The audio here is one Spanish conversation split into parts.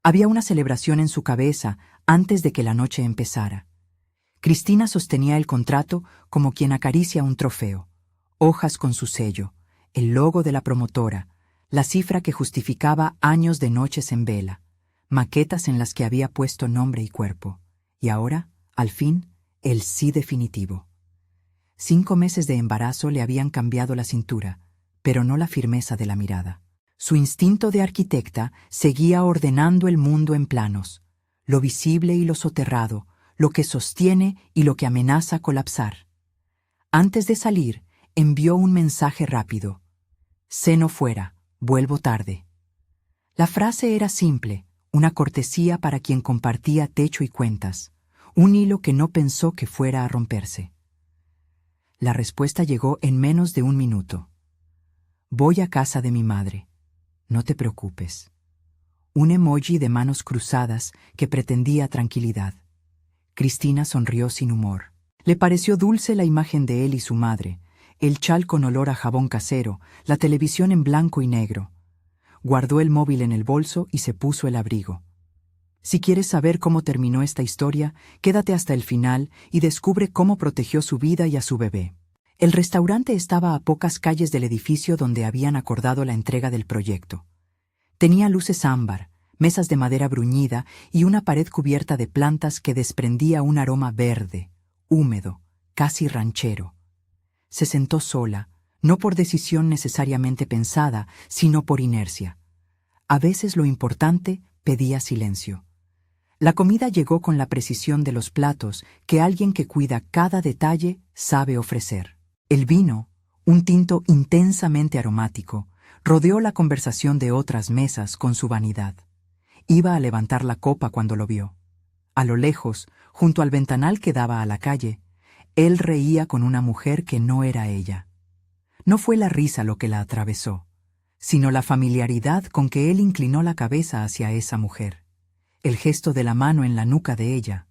Había una celebración en su cabeza antes de que la noche empezara. Cristina sostenía el contrato como quien acaricia un trofeo, hojas con su sello, el logo de la promotora, la cifra que justificaba años de noches en vela, maquetas en las que había puesto nombre y cuerpo, y ahora, al fin, el sí definitivo. 5 meses de embarazo le habían cambiado la cintura, pero no la firmeza de la mirada. Su instinto de arquitecta seguía ordenando el mundo en planos, lo visible y lo soterrado, lo que sostiene y lo que amenaza colapsar. Antes de salir, envió un mensaje rápido. «Ceno fuera, vuelvo tarde». La frase era simple, una cortesía para quien compartía techo y cuentas, un hilo que no pensó que fuera a romperse. La respuesta llegó en menos de 1 minuto. «Voy a casa de mi madre. No te preocupes». Un emoji de manos cruzadas que pretendía tranquilidad. Cristina sonrió sin humor. Le pareció dulce la imagen de él y su madre, el chal con olor a jabón casero, la televisión en blanco y negro. Guardó el móvil en el bolso y se puso el abrigo. Si quieres saber cómo terminó esta historia, quédate hasta el final y descubre cómo protegió su vida y a su bebé. El restaurante estaba a pocas calles del edificio donde habían acordado la entrega del proyecto. Tenía luces ámbar, mesas de madera bruñida y una pared cubierta de plantas que desprendía un aroma verde, húmedo, casi ranchero. Se sentó sola, no por decisión necesariamente pensada, sino por inercia. A veces lo importante pedía silencio. La comida llegó con la precisión de los platos que alguien que cuida cada detalle sabe ofrecer. El vino, un tinto intensamente aromático, rodeó la conversación de otras mesas con su vanidad. Iba a levantar la copa cuando lo vio. A lo lejos, junto al ventanal que daba a la calle, él reía con una mujer que no era ella. No fue la risa lo que la atravesó, sino la familiaridad con que él inclinó la cabeza hacia esa mujer, el gesto de la mano en la nuca de ella,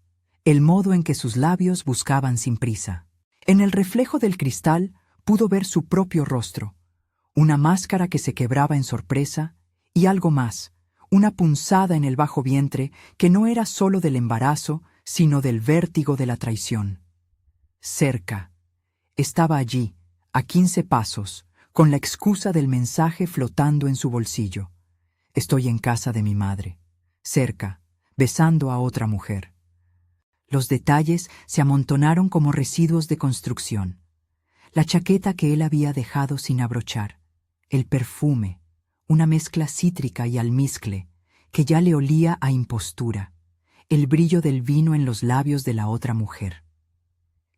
el modo en que sus labios buscaban sin prisa. En el reflejo del cristal pudo ver su propio rostro, una máscara que se quebraba en sorpresa y algo más, una punzada en el bajo vientre que no era solo del embarazo, sino del vértigo de la traición. Cerca. Estaba allí, a 15 pasos, con la excusa del mensaje flotando en su bolsillo. Estoy en casa de mi madre. Cerca, besando a otra mujer. Los detalles se amontonaron como residuos de construcción. La chaqueta que él había dejado sin abrochar, el perfume, una mezcla cítrica y almizcle, que ya le olía a impostura, el brillo del vino en los labios de la otra mujer.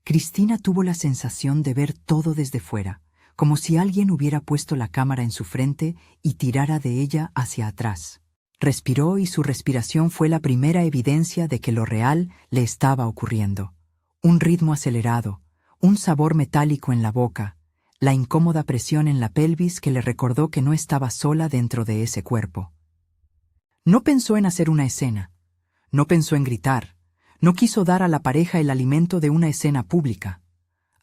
Cristina tuvo la sensación de ver todo desde fuera, como si alguien hubiera puesto la cámara en su frente y tirara de ella hacia atrás. Respiró y su respiración fue la primera evidencia de que lo real le estaba ocurriendo. Un ritmo acelerado, un sabor metálico en la boca, la incómoda presión en la pelvis que le recordó que no estaba sola dentro de ese cuerpo. No pensó en hacer una escena, no pensó en gritar, no quiso dar a la pareja el alimento de una escena pública.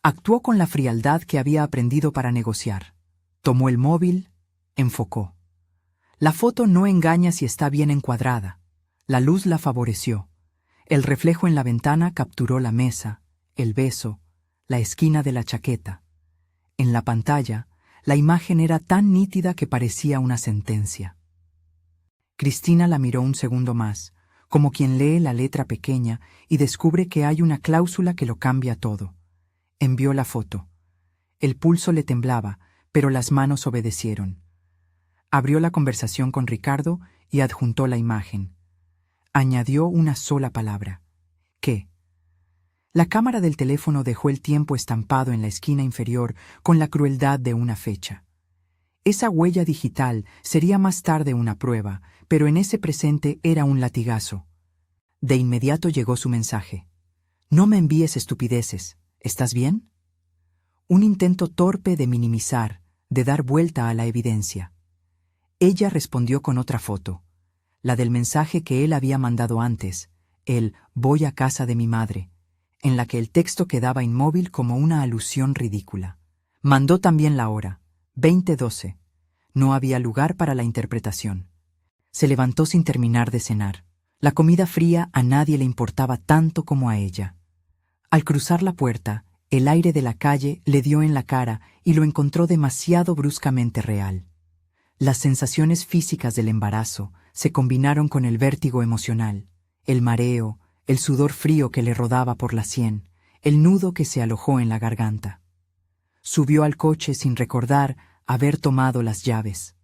Actuó con la frialdad que había aprendido para negociar. Tomó el móvil, enfocó. La foto no engaña si está bien encuadrada. La luz la favoreció. El reflejo en la ventana capturó la mesa, el beso, la esquina de la chaqueta. En la pantalla, la imagen era tan nítida que parecía una sentencia. Cristina la miró un segundo más, como quien lee la letra pequeña y descubre que hay una cláusula que lo cambia todo. Envió la foto. El pulso le temblaba, pero las manos obedecieron. Abrió la conversación con Ricardo y adjuntó la imagen. Añadió una sola palabra. ¿Qué? La cámara del teléfono dejó el tiempo estampado en la esquina inferior con la crueldad de una fecha. Esa huella digital sería más tarde una prueba, pero en ese presente era un latigazo. De inmediato llegó su mensaje. No me envíes estupideces. ¿Estás bien? Un intento torpe de minimizar, de dar vuelta a la evidencia. Ella respondió con otra foto, la del mensaje que él había mandado antes, el «voy a casa de mi madre», en la que el texto quedaba inmóvil como una alusión ridícula. Mandó también la hora, 20:12. No había lugar para la interpretación. Se levantó sin terminar de cenar. La comida fría a nadie le importaba tanto como a ella. Al cruzar la puerta, el aire de la calle le dio en la cara y lo encontró demasiado bruscamente real. Las sensaciones físicas del embarazo se combinaron con el vértigo emocional, el mareo, el sudor frío que le rodaba por la sien, el nudo que se alojó en la garganta. Subió al coche sin recordar haber tomado las llaves.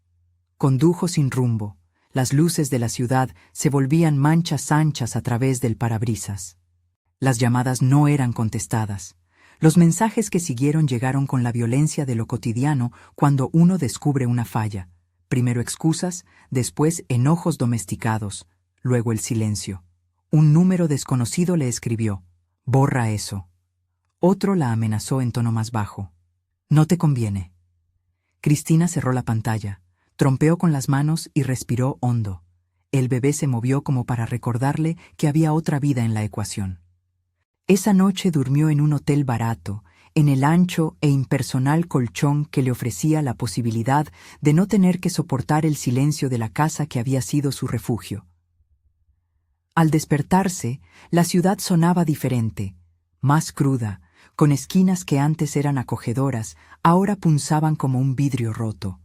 Condujo sin rumbo. Las luces de la ciudad se volvían manchas anchas a través del parabrisas. Las llamadas no eran contestadas. Los mensajes que siguieron llegaron con la violencia de lo cotidiano cuando uno descubre una falla. Primero excusas, después enojos domesticados, luego el silencio. Un número desconocido le escribió: «Borra eso». Otro la amenazó en tono más bajo: «No te conviene». Cristina cerró la pantalla, trompeó con las manos y respiró hondo. El bebé se movió como para recordarle que había otra vida en la ecuación. Esa noche durmió en un hotel barato, en el ancho e impersonal colchón que le ofrecía la posibilidad de no tener que soportar el silencio de la casa que había sido su refugio. Al despertarse, la ciudad sonaba diferente, más cruda, con esquinas que antes eran acogedoras, ahora punzaban como un vidrio roto.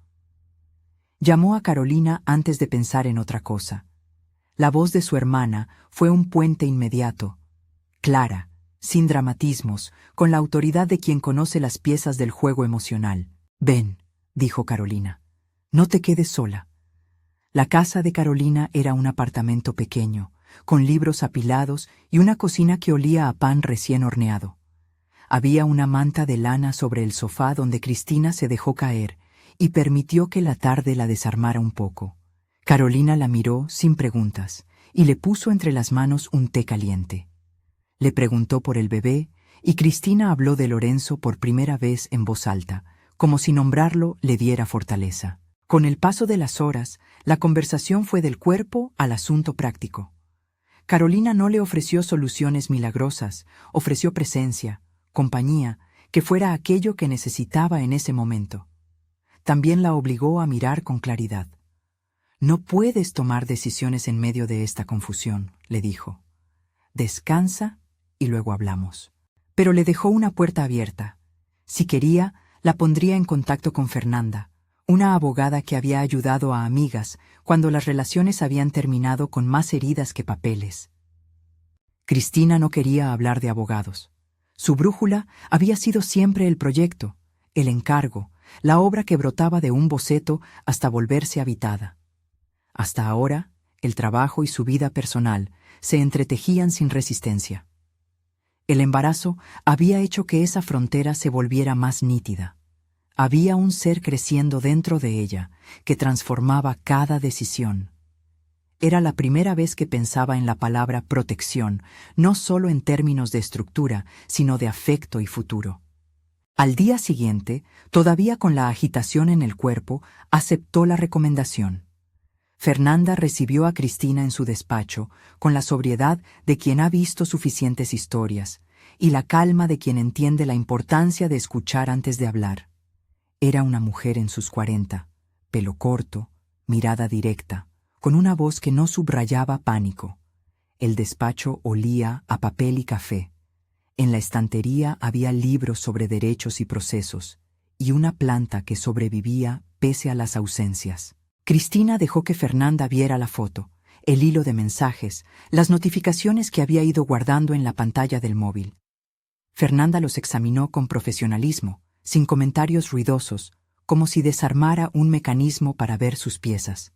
Llamó a Carolina antes de pensar en otra cosa. La voz de su hermana fue un puente inmediato, clara, sin dramatismos, con la autoridad de quien conoce las piezas del juego emocional. «Ven», dijo Carolina, «no te quedes sola». La casa de Carolina era un apartamento pequeño, con libros apilados y una cocina que olía a pan recién horneado. Había una manta de lana sobre el sofá donde Cristina se dejó caer y permitió que la tarde la desarmara un poco. Carolina la miró sin preguntas y le puso entre las manos un té caliente. Le preguntó por el bebé y Cristina habló de Lorenzo por primera vez en voz alta, como si nombrarlo le diera fortaleza. Con el paso de las horas, la conversación fue del cuerpo al asunto práctico. Carolina no le ofreció soluciones milagrosas, ofreció presencia, compañía, que fuera aquello que necesitaba en ese momento. También la obligó a mirar con claridad. «No puedes tomar decisiones en medio de esta confusión», le dijo. «Descansa y luego hablamos». Pero le dejó una puerta abierta. Si quería, la pondría en contacto con Fernanda, una abogada que había ayudado a amigas cuando las relaciones habían terminado con más heridas que papeles. Cristina no quería hablar de abogados. Su brújula había sido siempre el proyecto, el encargo, la obra que brotaba de un boceto hasta volverse habitada. Hasta ahora, el trabajo y su vida personal se entretejían sin resistencia. El embarazo había hecho que esa frontera se volviera más nítida. Había un ser creciendo dentro de ella que transformaba cada decisión. Era la primera vez que pensaba en la palabra protección, no solo en términos de estructura, sino de afecto y futuro. Al día siguiente, todavía con la agitación en el cuerpo, aceptó la recomendación. Fernanda recibió a Cristina en su despacho con la sobriedad de quien ha visto suficientes historias y la calma de quien entiende la importancia de escuchar antes de hablar. Era una mujer en sus 40, pelo corto, mirada directa, con una voz que no subrayaba pánico. El despacho olía a papel y café. En la estantería había libros sobre derechos y procesos, y una planta que sobrevivía pese a las ausencias. Cristina dejó que Fernanda viera la foto, el hilo de mensajes, las notificaciones que había ido guardando en la pantalla del móvil. Fernanda los examinó con profesionalismo, sin comentarios ruidosos, como si desarmara un mecanismo para ver sus piezas.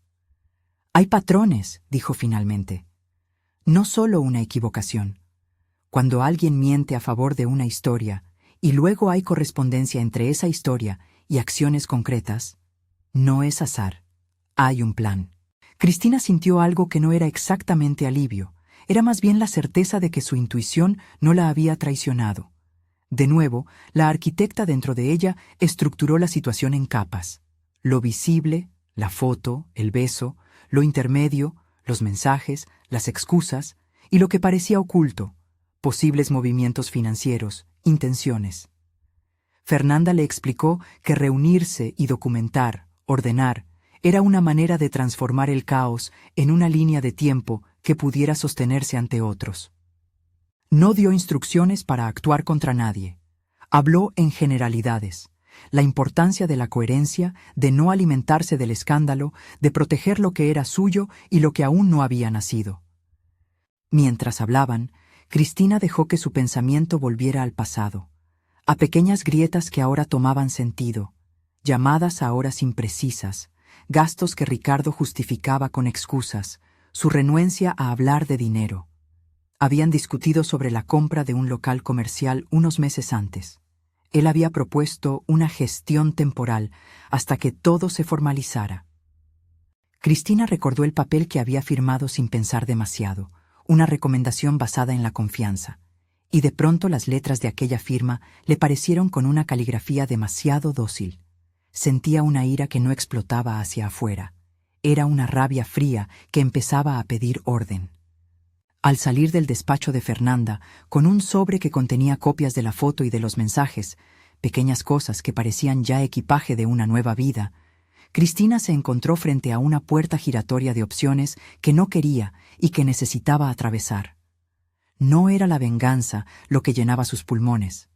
«Hay patrones», dijo finalmente. «No solo una equivocación. Cuando alguien miente a favor de una historia y luego hay correspondencia entre esa historia y acciones concretas, no es azar, hay un plan». Cristina sintió algo que no era exactamente alivio, era más bien la certeza de que su intuición no la había traicionado. De nuevo, la arquitecta dentro de ella estructuró la situación en capas. Lo visible, la foto, el beso, lo intermedio, los mensajes, las excusas, y lo que parecía oculto, posibles movimientos financieros, intenciones. Fernanda le explicó que reunirse y documentar, ordenar, Era una manera de transformar el caos en una línea de tiempo que pudiera sostenerse ante otros. No dio instrucciones para actuar contra nadie. Habló en generalidades. La importancia de la coherencia, de no alimentarse del escándalo, de proteger lo que era suyo y lo que aún no había nacido. Mientras hablaban, Cristina dejó que su pensamiento volviera al pasado, a pequeñas grietas que ahora tomaban sentido, llamadas a horas imprecisas, gastos que Ricardo justificaba con excusas, su renuencia a hablar de dinero. Habían discutido sobre la compra de un local comercial unos meses antes. Él había propuesto una gestión temporal hasta que todo se formalizara. Cristina recordó el papel que había firmado sin pensar demasiado, una recomendación basada en la confianza, y de pronto las letras de aquella firma le parecieron con una caligrafía demasiado dócil. Sentía una ira que no explotaba hacia afuera. Era una rabia fría que empezaba a pedir orden. Al salir del despacho de Fernanda, con un sobre que contenía copias de la foto y de los mensajes, pequeñas cosas que parecían ya equipaje de una nueva vida, Cristina se encontró frente a una puerta giratoria de opciones que no quería y que necesitaba atravesar. No era la venganza lo que llenaba sus pulmones.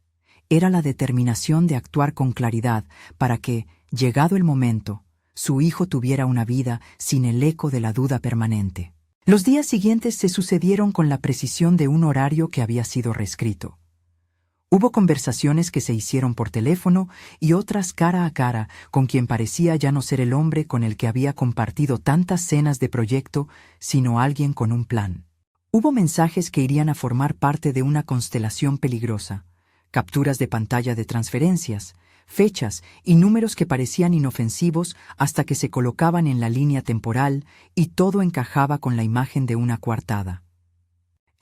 Era la determinación de actuar con claridad para que, llegado el momento, su hijo tuviera una vida sin el eco de la duda permanente. Los días siguientes se sucedieron con la precisión de un horario que había sido reescrito. Hubo conversaciones que se hicieron por teléfono y otras cara a cara con quien parecía ya no ser el hombre con el que había compartido tantas cenas de proyecto, sino alguien con un plan. Hubo mensajes que irían a formar parte de una constelación peligrosa, capturas de pantalla de transferencias, fechas y números que parecían inofensivos hasta que se colocaban en la línea temporal y todo encajaba con la imagen de una coartada.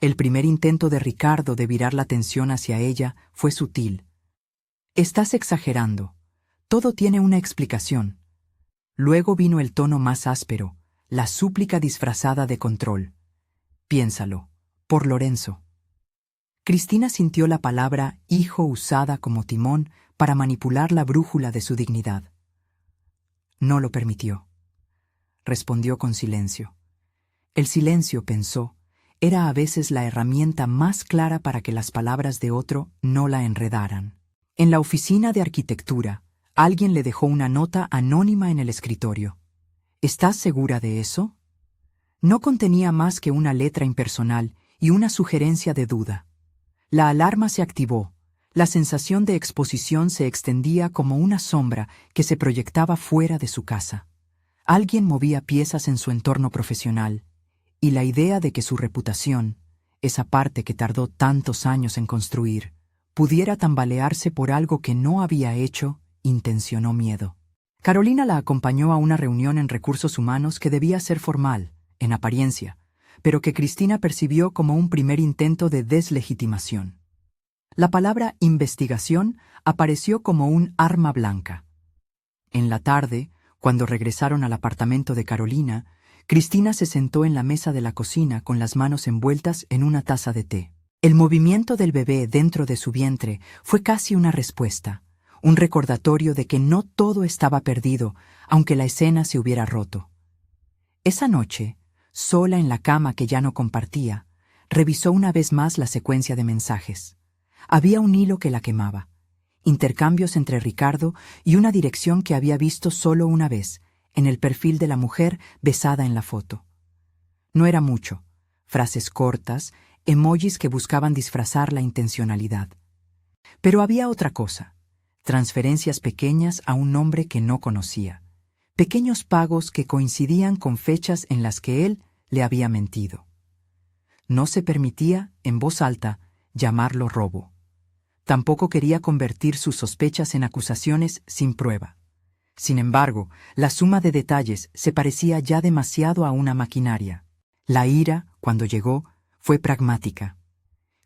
El primer intento de Ricardo de virar la atención hacia ella fue sutil. «Estás exagerando. Todo tiene una explicación». Luego vino el tono más áspero, la súplica disfrazada de control. «Piénsalo, por Lorenzo». Cristina sintió la palabra hijo usada como timón para manipular la brújula de su dignidad. No lo permitió. Respondió con silencio. El silencio, pensó, era a veces la herramienta más clara para que las palabras de otro no la enredaran. En la oficina de arquitectura, alguien le dejó una nota anónima en el escritorio. ¿Estás segura de eso? No contenía más que una letra impersonal y una sugerencia de duda. La alarma se activó. La sensación de exposición se extendía como una sombra que se proyectaba fuera de su casa. Alguien movía piezas en su entorno profesional, y la idea de que su reputación, esa parte que tardó tantos años en construir, pudiera tambalearse por algo que no había hecho, intencionó miedo. Carolina la acompañó a una reunión en recursos humanos que debía ser formal, en apariencia, pero que Cristina percibió como un primer intento de deslegitimación. La palabra investigación apareció como un arma blanca. En la tarde, cuando regresaron al apartamento de Carolina, Cristina se sentó en la mesa de la cocina con las manos envueltas en una taza de té. El movimiento del bebé dentro de su vientre fue casi una respuesta, un recordatorio de que no todo estaba perdido, aunque la escena se hubiera roto. Esa noche, sola en la cama que ya no compartía, revisó una vez más la secuencia de mensajes. Había un hilo que la quemaba, intercambios entre Ricardo y una dirección que había visto solo una vez, en el perfil de la mujer besada en la foto. No era mucho, frases cortas, emojis que buscaban disfrazar la intencionalidad. Pero había otra cosa, transferencias pequeñas a un nombre que no conocía, pequeños pagos que coincidían con fechas en las que él le había mentido. No se permitía, en voz alta, llamarlo robo. Tampoco quería convertir sus sospechas en acusaciones sin prueba. Sin embargo, la suma de detalles se parecía ya demasiado a una maquinaria. La ira, cuando llegó, fue pragmática.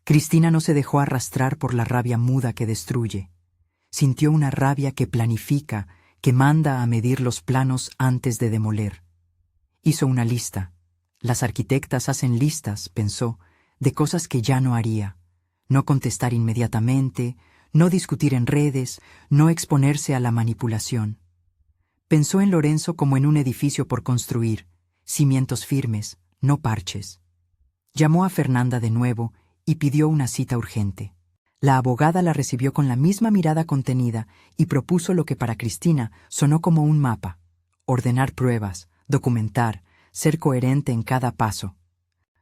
Cristina no se dejó arrastrar por la rabia muda que destruye. Sintió una rabia que planifica, que manda a medir los planos antes de demoler. Hizo una lista. Las arquitectas hacen listas, pensó, de cosas que ya no haría. No contestar inmediatamente, no discutir en redes, no exponerse a la manipulación. Pensó en Lorenzo como en un edificio por construir, cimientos firmes, no parches. Llamó a Fernanda de nuevo y pidió una cita urgente. La abogada la recibió con la misma mirada contenida y propuso lo que para Cristina sonó como un mapa: ordenar pruebas, documentar, ser coherente en cada paso.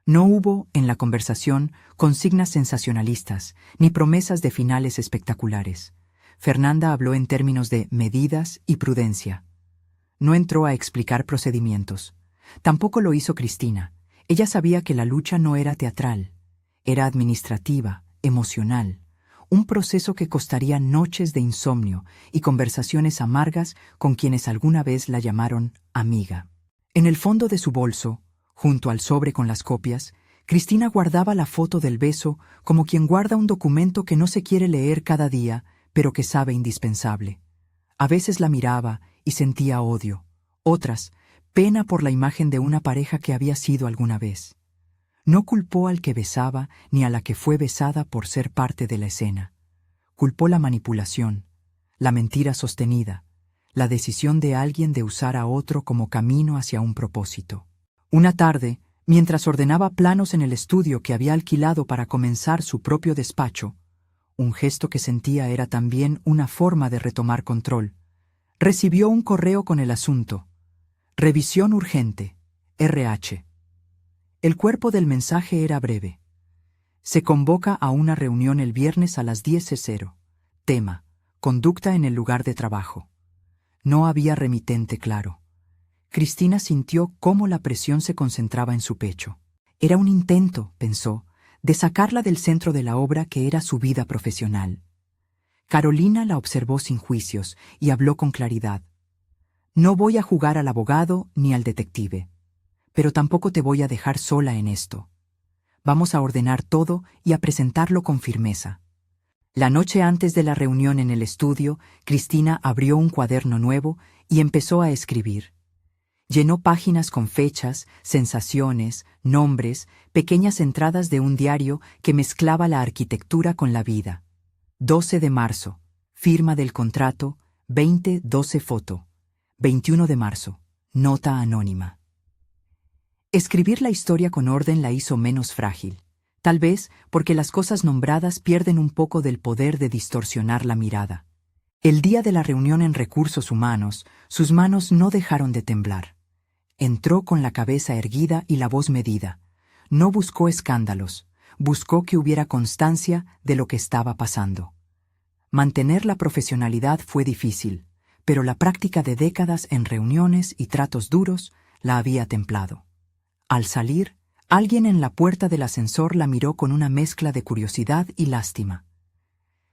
No hubo, en la conversación, consignas sensacionalistas, ni promesas de finales espectaculares. Fernanda habló en términos de medidas y prudencia. No entró a explicar procedimientos. Tampoco lo hizo Cristina. Ella sabía que la lucha no era teatral, era administrativa, emocional, un proceso que costaría noches de insomnio y conversaciones amargas con quienes alguna vez la llamaron amiga. En el fondo de su bolso, junto al sobre con las copias, Cristina guardaba la foto del beso como quien guarda un documento que no se quiere leer cada día, pero que sabe indispensable. A veces la miraba y sentía odio, otras, pena por la imagen de una pareja que había sido alguna vez. No culpó al que besaba ni a la que fue besada por ser parte de la escena. Culpó la manipulación, la mentira sostenida, la decisión de alguien de usar a otro como camino hacia un propósito. Una tarde, mientras ordenaba planos en el estudio que había alquilado para comenzar su propio despacho, un gesto que sentía era también una forma de retomar control, recibió un correo con el asunto: revisión urgente, RH. El cuerpo del mensaje era breve. Se convoca a una reunión el viernes a las 10:00. Tema: conducta en el lugar de trabajo. No había remitente claro. Cristina sintió cómo la presión se concentraba en su pecho. Era un intento, pensó, de sacarla del centro de la obra que era su vida profesional. Carolina la observó sin juicios y habló con claridad. No voy a jugar al abogado ni al detective, pero tampoco te voy a dejar sola en esto. Vamos a ordenar todo y a presentarlo con firmeza. La noche antes de la reunión en el estudio, Cristina abrió un cuaderno nuevo y empezó a escribir. Llenó páginas con fechas, sensaciones, nombres, pequeñas entradas de un diario que mezclaba la arquitectura con la vida. 12 de marzo, firma del contrato, 20:12 foto. 21 de marzo, nota anónima. Escribir la historia con orden la hizo menos frágil, tal vez porque las cosas nombradas pierden un poco del poder de distorsionar la mirada. El día de la reunión en Recursos Humanos, sus manos no dejaron de temblar. Entró con la cabeza erguida y la voz medida. No buscó escándalos, buscó que hubiera constancia de lo que estaba pasando. Mantener la profesionalidad fue difícil, pero la práctica de décadas en reuniones y tratos duros la había templado. Al salir, alguien en la puerta del ascensor la miró con una mezcla de curiosidad y lástima.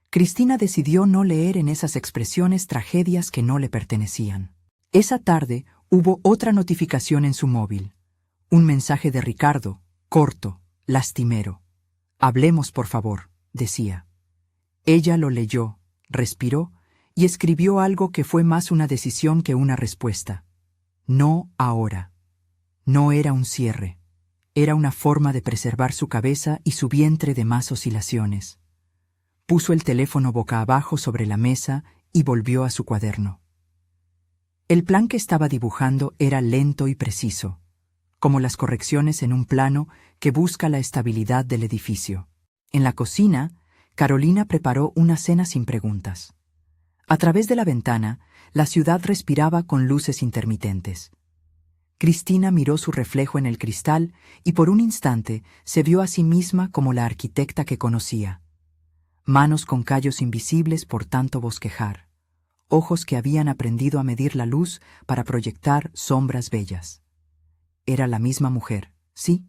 Cristina decidió no leer en esas expresiones tragedias que no le pertenecían. Esa tarde hubo otra notificación en su móvil. Un mensaje de Ricardo, corto, lastimero. «Hablemos, por favor», decía. Ella lo leyó, respiró y escribió algo que fue más una decisión que una respuesta. No ahora. No era un cierre. Era una forma de preservar su cabeza y su vientre de más oscilaciones. Puso el teléfono boca abajo sobre la mesa y volvió a su cuaderno. El plan que estaba dibujando era lento y preciso, como las correcciones en un plano que busca la estabilidad del edificio. En la cocina, Carolina preparó una cena sin preguntas. A través de la ventana, la ciudad respiraba con luces intermitentes. Cristina miró su reflejo en el cristal y por un instante se vio a sí misma como la arquitecta que conocía. Manos con callos invisibles por tanto bosquejar, ojos que habían aprendido a medir la luz para proyectar sombras bellas. Era la misma mujer, sí,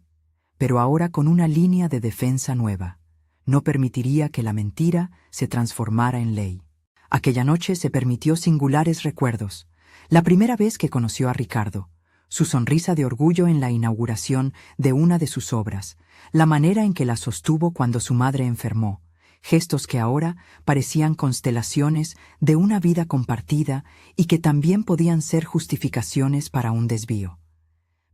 pero ahora con una línea de defensa nueva. No permitiría que la mentira se transformara en ley. Aquella noche se permitió singulares recuerdos. La primera vez que conoció a Ricardo, su sonrisa de orgullo en la inauguración de una de sus obras, la manera en que la sostuvo cuando su madre enfermó, gestos que ahora parecían constelaciones de una vida compartida y que también podían ser justificaciones para un desvío.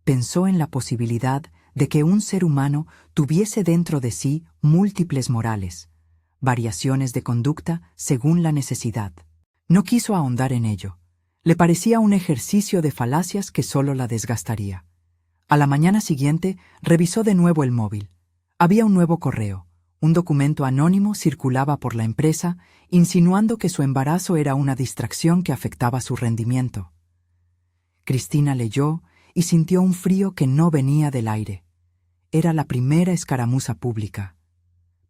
Pensó en la posibilidad de que un ser humano tuviese dentro de sí múltiples morales, variaciones de conducta según la necesidad. No quiso ahondar en ello. Le parecía un ejercicio de falacias que solo la desgastaría. A la mañana siguiente, revisó de nuevo el móvil. Había un nuevo correo. Un documento anónimo circulaba por la empresa, insinuando que su embarazo era una distracción que afectaba su rendimiento. Cristina leyó y sintió un frío que no venía del aire. Era la primera escaramuza pública.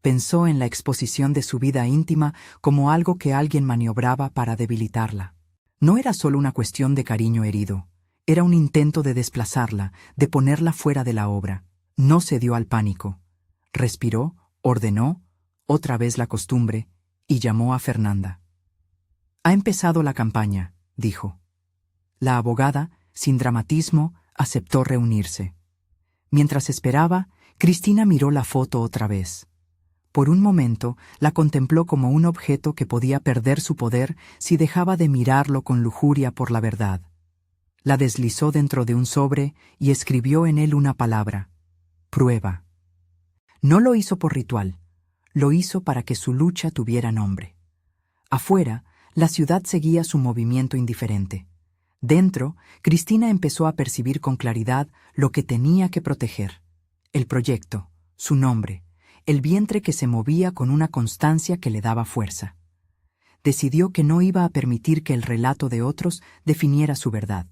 Pensó en la exposición de su vida íntima como algo que alguien maniobraba para debilitarla. No era solo una cuestión de cariño herido. Era un intento de desplazarla, de ponerla fuera de la obra. No cedió al pánico. Respiró, ordenó, otra vez la costumbre, y llamó a Fernanda. «Ha empezado la campaña», dijo. La abogada, sin dramatismo, aceptó reunirse. Mientras esperaba, Cristina miró la foto otra vez. Por un momento, la contempló como un objeto que podía perder su poder si dejaba de mirarlo con lujuria por la verdad. La deslizó dentro de un sobre y escribió en él una palabra: prueba. No lo hizo por ritual, lo hizo para que su lucha tuviera nombre. Afuera, la ciudad seguía su movimiento indiferente. Dentro, Cristina empezó a percibir con claridad lo que tenía que proteger: el proyecto, su nombre, el vientre que se movía con una constancia que le daba fuerza. Decidió que no iba a permitir que el relato de otros definiera su verdad.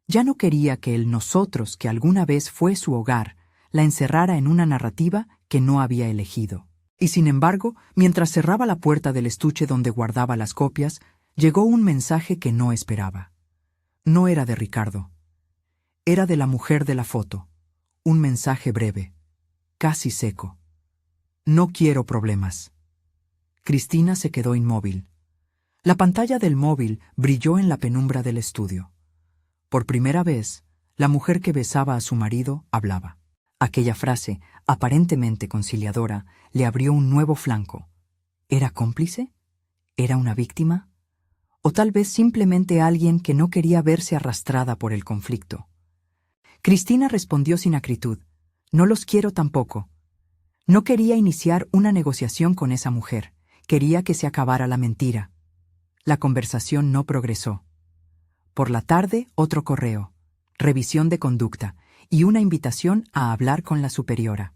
Ya no quería que el nosotros que alguna vez fue su hogar la encerrara en una narrativa que no había elegido. Y sin embargo, mientras cerraba la puerta del estuche donde guardaba las copias, llegó un mensaje que no esperaba. No era de Ricardo. Era de la mujer de la foto. Un mensaje breve, casi seco. «No quiero problemas». Cristina se quedó inmóvil. La pantalla del móvil brilló en la penumbra del estudio. Por primera vez, la mujer que besaba a su marido hablaba. Aquella frase, aparentemente conciliadora, le abrió un nuevo flanco. ¿Era cómplice? ¿Era una víctima? ¿O tal vez simplemente alguien que no quería verse arrastrada por el conflicto? Cristina respondió sin acritud: «No los quiero tampoco». No quería iniciar una negociación con esa mujer. Quería que se acabara la mentira. La conversación no progresó. Por la tarde, otro correo, revisión de conducta y una invitación a hablar con la superiora.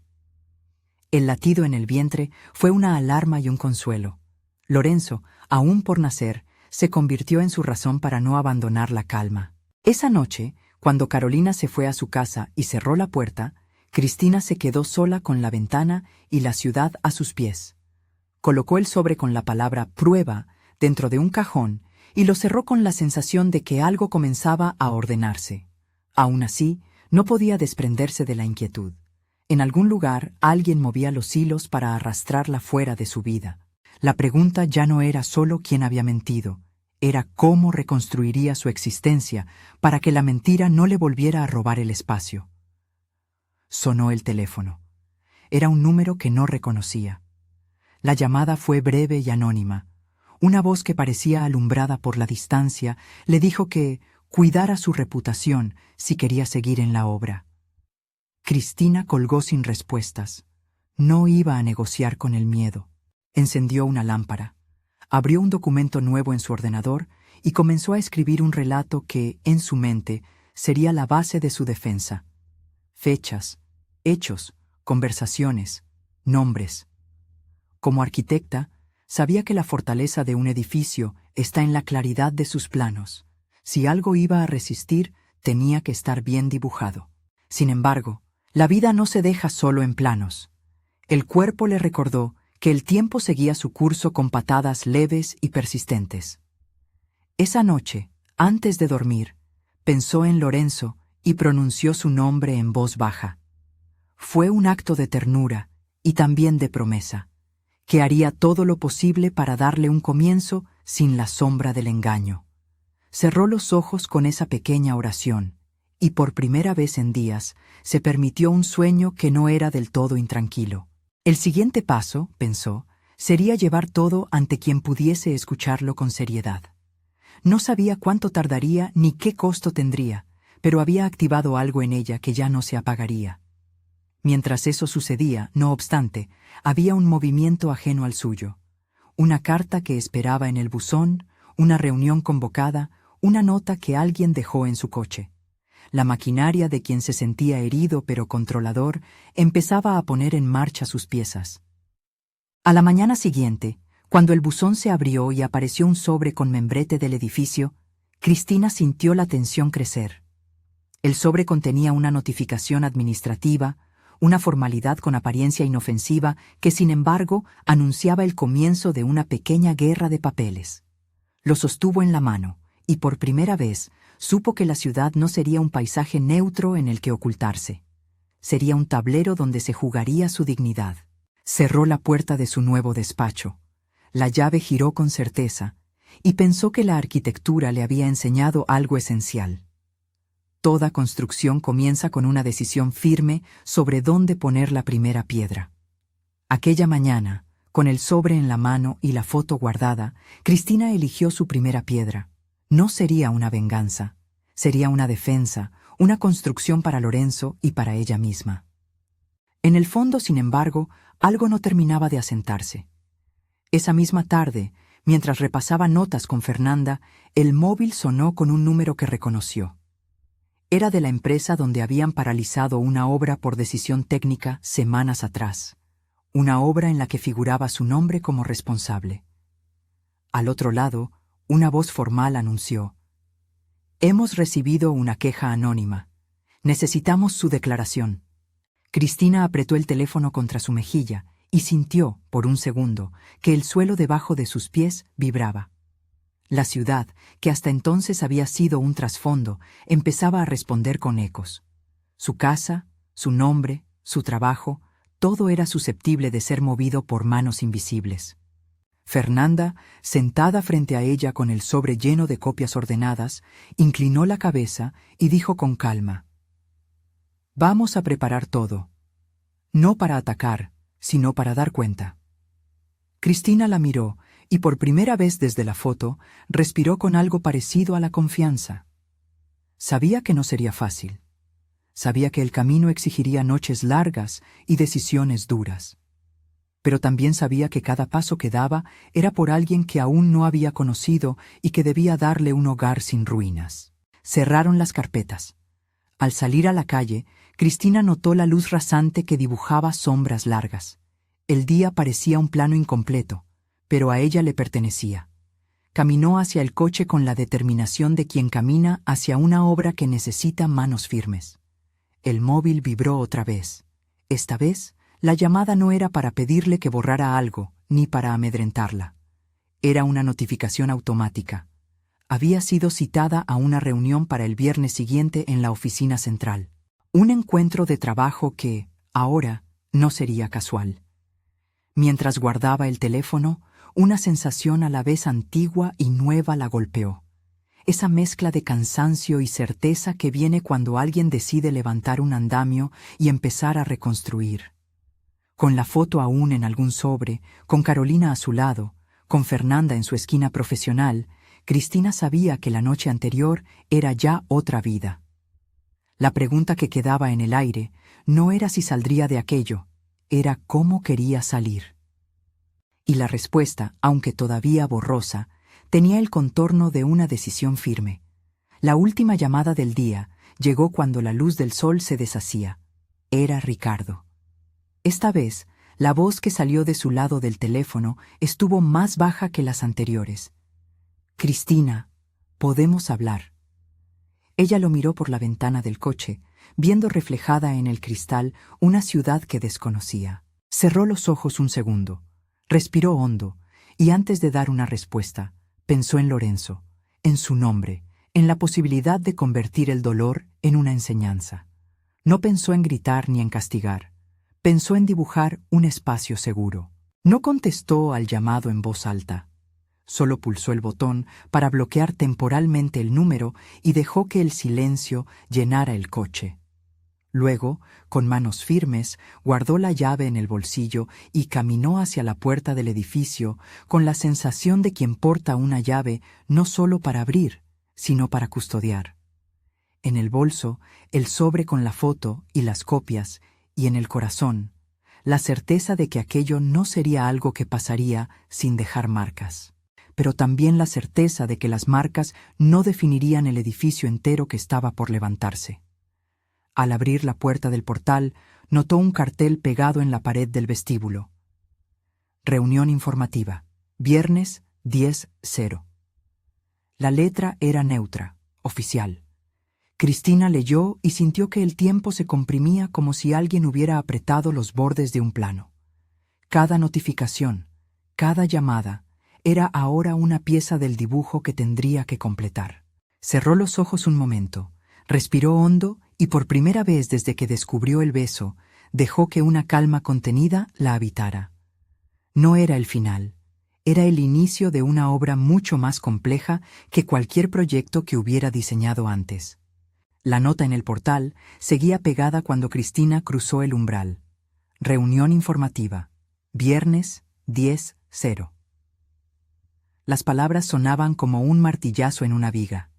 El latido en el vientre fue una alarma y un consuelo. Lorenzo, aún por nacer, se convirtió en su razón para no abandonar la calma. Esa noche, cuando Carolina se fue a su casa y cerró la puerta, Cristina se quedó sola con la ventana y la ciudad a sus pies. Colocó el sobre con la palabra «prueba» dentro de un cajón y lo cerró con la sensación de que algo comenzaba a ordenarse. Aún así, no podía desprenderse de la inquietud. En algún lugar, alguien movía los hilos para arrastrarla fuera de su vida. La pregunta ya no era solo quién había mentido, era cómo reconstruiría su existencia para que la mentira no le volviera a robar el espacio. Sonó el teléfono. Era un número que no reconocía. La llamada fue breve y anónima. Una voz que parecía alumbrada por la distancia le dijo que cuidara su reputación si quería seguir en la obra. Cristina colgó sin respuestas. No iba a negociar con el miedo. Encendió una lámpara, abrió un documento nuevo en su ordenador y comenzó a escribir un relato que, en su mente, sería la base de su defensa. Fechas, hechos, conversaciones, nombres. Como arquitecta, sabía que la fortaleza de un edificio está en la claridad de sus planos. Si algo iba a resistir, tenía que estar bien dibujado. Sin embargo, la vida no se deja solo en planos. El cuerpo le recordó que el tiempo seguía su curso con patadas leves y persistentes. Esa noche, antes de dormir, pensó en Lorenzo y pronunció su nombre en voz baja. Fue un acto de ternura y también de promesa, que haría todo lo posible para darle un comienzo sin la sombra del engaño. Cerró los ojos con esa pequeña oración y por primera vez en días se permitió un sueño que no era del todo intranquilo. El siguiente paso, pensó, sería llevar todo ante quien pudiese escucharlo con seriedad. No sabía cuánto tardaría ni qué costo tendría, pero había activado algo en ella que ya no se apagaría. Mientras eso sucedía, no obstante, había un movimiento ajeno al suyo. Una carta que esperaba en el buzón, una reunión convocada, una nota que alguien dejó en su coche. La maquinaria de quien se sentía herido pero controlador empezaba a poner en marcha sus piezas. A la mañana siguiente, cuando el buzón se abrió y apareció un sobre con membrete del edificio, Cristina sintió la tensión crecer. El sobre contenía una notificación administrativa, una formalidad con apariencia inofensiva que, sin embargo, anunciaba el comienzo de una pequeña guerra de papeles. Lo sostuvo en la mano, y por primera vez supo que la ciudad no sería un paisaje neutro en el que ocultarse. Sería un tablero donde se jugaría su dignidad. Cerró la puerta de su nuevo despacho. La llave giró con certeza, y pensó que la arquitectura le había enseñado algo esencial. Toda construcción comienza con una decisión firme sobre dónde poner la primera piedra. Aquella mañana, con el sobre en la mano y la foto guardada, Cristina eligió su primera piedra. No sería una venganza, sería una defensa, una construcción para Lorenzo y para ella misma. En el fondo, sin embargo, algo no terminaba de asentarse. Esa misma tarde, mientras repasaba notas con Fernanda, el móvil sonó con un número que reconoció. Era de la empresa donde habían paralizado una obra por decisión técnica semanas atrás, una obra en la que figuraba su nombre como responsable. Al otro lado, una voz formal anunció: «Hemos recibido una queja anónima. Necesitamos su declaración». Cristina apretó el teléfono contra su mejilla y sintió, por un segundo, que el suelo debajo de sus pies vibraba. La ciudad, que hasta entonces había sido un trasfondo, empezaba a responder con ecos. Su casa, su nombre, su trabajo, todo era susceptible de ser movido por manos invisibles. Fernanda, sentada frente a ella con el sobre lleno de copias ordenadas, inclinó la cabeza y dijo con calma: «Vamos a preparar todo. No para atacar, sino para dar cuenta». Cristina la miró y por primera vez desde la foto respiró con algo parecido a la confianza. Sabía que no sería fácil. Sabía que el camino exigiría noches largas y decisiones duras. Pero también sabía que cada paso que daba era por alguien que aún no había conocido y que debía darle un hogar sin ruinas. Cerraron las carpetas. Al salir a la calle, Cristina notó la luz rasante que dibujaba sombras largas. El día parecía un plano incompleto, pero a ella le pertenecía. Caminó hacia el coche con la determinación de quien camina hacia una obra que necesita manos firmes. El móvil vibró otra vez. Esta vez, la llamada no era para pedirle que borrara algo, ni para amedrentarla. Era una notificación automática. Había sido citada a una reunión para el viernes siguiente en la oficina central. Un encuentro de trabajo que, ahora, no sería casual. Mientras guardaba el teléfono, una sensación a la vez antigua y nueva la golpeó. Esa mezcla de cansancio y certeza que viene cuando alguien decide levantar un andamio y empezar a reconstruir. Con la foto aún en algún sobre, con Carolina a su lado, con Fernanda en su esquina profesional, Cristina sabía que la noche anterior era ya otra vida. La pregunta que quedaba en el aire no era si saldría de aquello, era cómo quería salir. Y la respuesta, aunque todavía borrosa, tenía el contorno de una decisión firme. La última llamada del día llegó cuando la luz del sol se deshacía. Era Ricardo. Esta vez, la voz que salió de su lado del teléfono estuvo más baja que las anteriores. «Cristina, podemos hablar». Ella lo miró por la ventana del coche, viendo reflejada en el cristal una ciudad que desconocía. Cerró los ojos un segundo, respiró hondo, y antes de dar una respuesta, pensó en Lorenzo, en su nombre, en la posibilidad de convertir el dolor en una enseñanza. No pensó en gritar ni en castigar. Pensó en dibujar un espacio seguro. No contestó al llamado en voz alta. Solo pulsó el botón para bloquear temporalmente el número y dejó que el silencio llenara el coche. Luego, con manos firmes, guardó la llave en el bolsillo y caminó hacia la puerta del edificio con la sensación de quien porta una llave no solo para abrir, sino para custodiar. En el bolso, el sobre con la foto y las copias, y en el corazón, la certeza de que aquello no sería algo que pasaría sin dejar marcas. pero también la certeza de que las marcas no definirían el edificio entero que estaba por levantarse. Al abrir la puerta del portal, notó un cartel pegado en la pared del vestíbulo. Reunión informativa. Viernes 10:00. La letra era neutra, oficial. Cristina leyó y sintió que el tiempo se comprimía como si alguien hubiera apretado los bordes de un plano. Cada notificación, cada llamada, era ahora una pieza del dibujo que tendría que completar. Cerró los ojos un momento, respiró hondo y por primera vez desde que descubrió el beso, dejó que una calma contenida la habitara. No era el final, era el inicio de una obra mucho más compleja que cualquier proyecto que hubiera diseñado antes. La nota en el portal seguía pegada cuando Cristina cruzó el umbral. Reunión informativa. Viernes 10:00. Las palabras sonaban como un martillazo en una viga.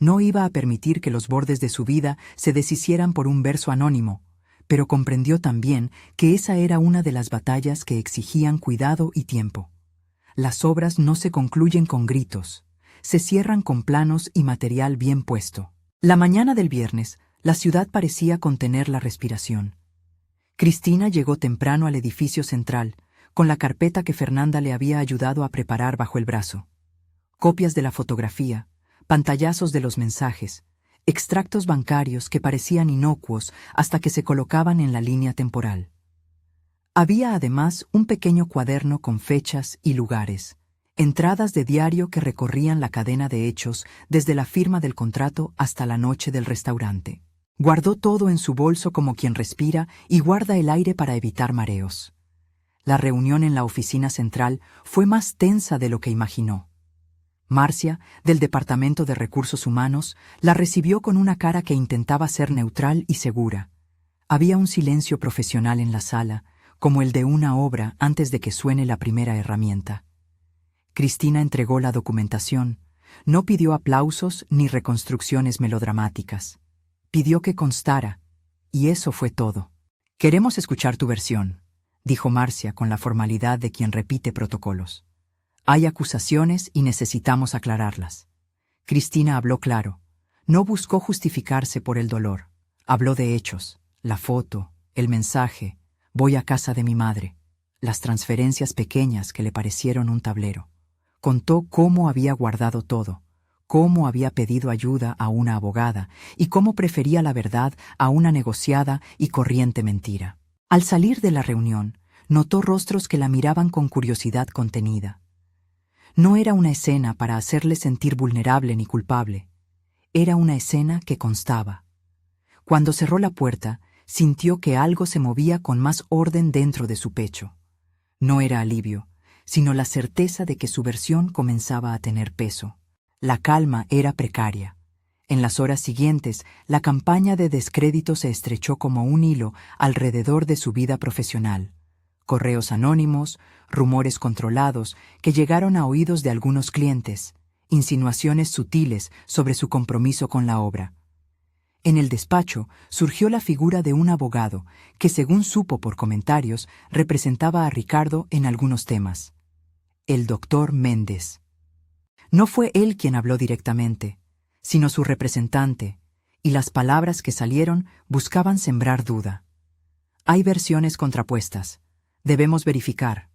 No iba a permitir que los bordes de su vida se deshicieran por un verso anónimo, pero comprendió también que esa era una de las batallas que exigían cuidado y tiempo. Las obras no se concluyen con gritos, se cierran con planos y material bien puesto. La mañana del viernes, la ciudad parecía contener la respiración. Cristina llegó temprano al edificio central, con la carpeta que Fernanda le había ayudado a preparar bajo el brazo. Copias de la fotografía, pantallazos de los mensajes, extractos bancarios que parecían inocuos hasta que se colocaban en la línea temporal. Había además un pequeño cuaderno con fechas y lugares, entradas de diario que recorrían la cadena de hechos desde la firma del contrato hasta la noche del restaurante. Guardó todo en su bolso como quien respira y guarda el aire para evitar mareos. La reunión en la oficina central fue más tensa de lo que imaginó. Marcia, del Departamento de Recursos Humanos, la recibió con una cara que intentaba ser neutral y segura. Había un silencio profesional en la sala, como el de una obra antes de que suene la primera herramienta. Cristina entregó la documentación. No pidió aplausos ni reconstrucciones melodramáticas. Pidió que constara, y eso fue todo. «Queremos escuchar tu versión», dijo Marcia con la formalidad de quien repite protocolos. «Hay acusaciones y necesitamos aclararlas». Cristina habló claro. No buscó justificarse por el dolor. Habló de hechos, la foto, el mensaje, «Voy a casa de mi madre», las transferencias pequeñas que le parecieron un tablero. Contó cómo había guardado todo, cómo había pedido ayuda a una abogada y cómo prefería la verdad a una negociada y corriente mentira. Al salir de la reunión, notó rostros que la miraban con curiosidad contenida. No era una escena para hacerle sentir vulnerable ni culpable. Era una escena que constaba. Cuando cerró la puerta, sintió que algo se movía con más orden dentro de su pecho. No era alivio, sino la certeza de que su versión comenzaba a tener peso. La calma era precaria. En las horas siguientes, la campaña de descrédito se estrechó como un hilo alrededor de su vida profesional. Correos anónimos, rumores controlados que llegaron a oídos de algunos clientes, insinuaciones sutiles sobre su compromiso con la obra. En el despacho surgió la figura de un abogado que, según supo por comentarios, representaba a Ricardo en algunos temas. El doctor Méndez. No fue él quien habló directamente, sino su representante, y las palabras que salieron buscaban sembrar duda. Hay versiones contrapuestas. Debemos verificar.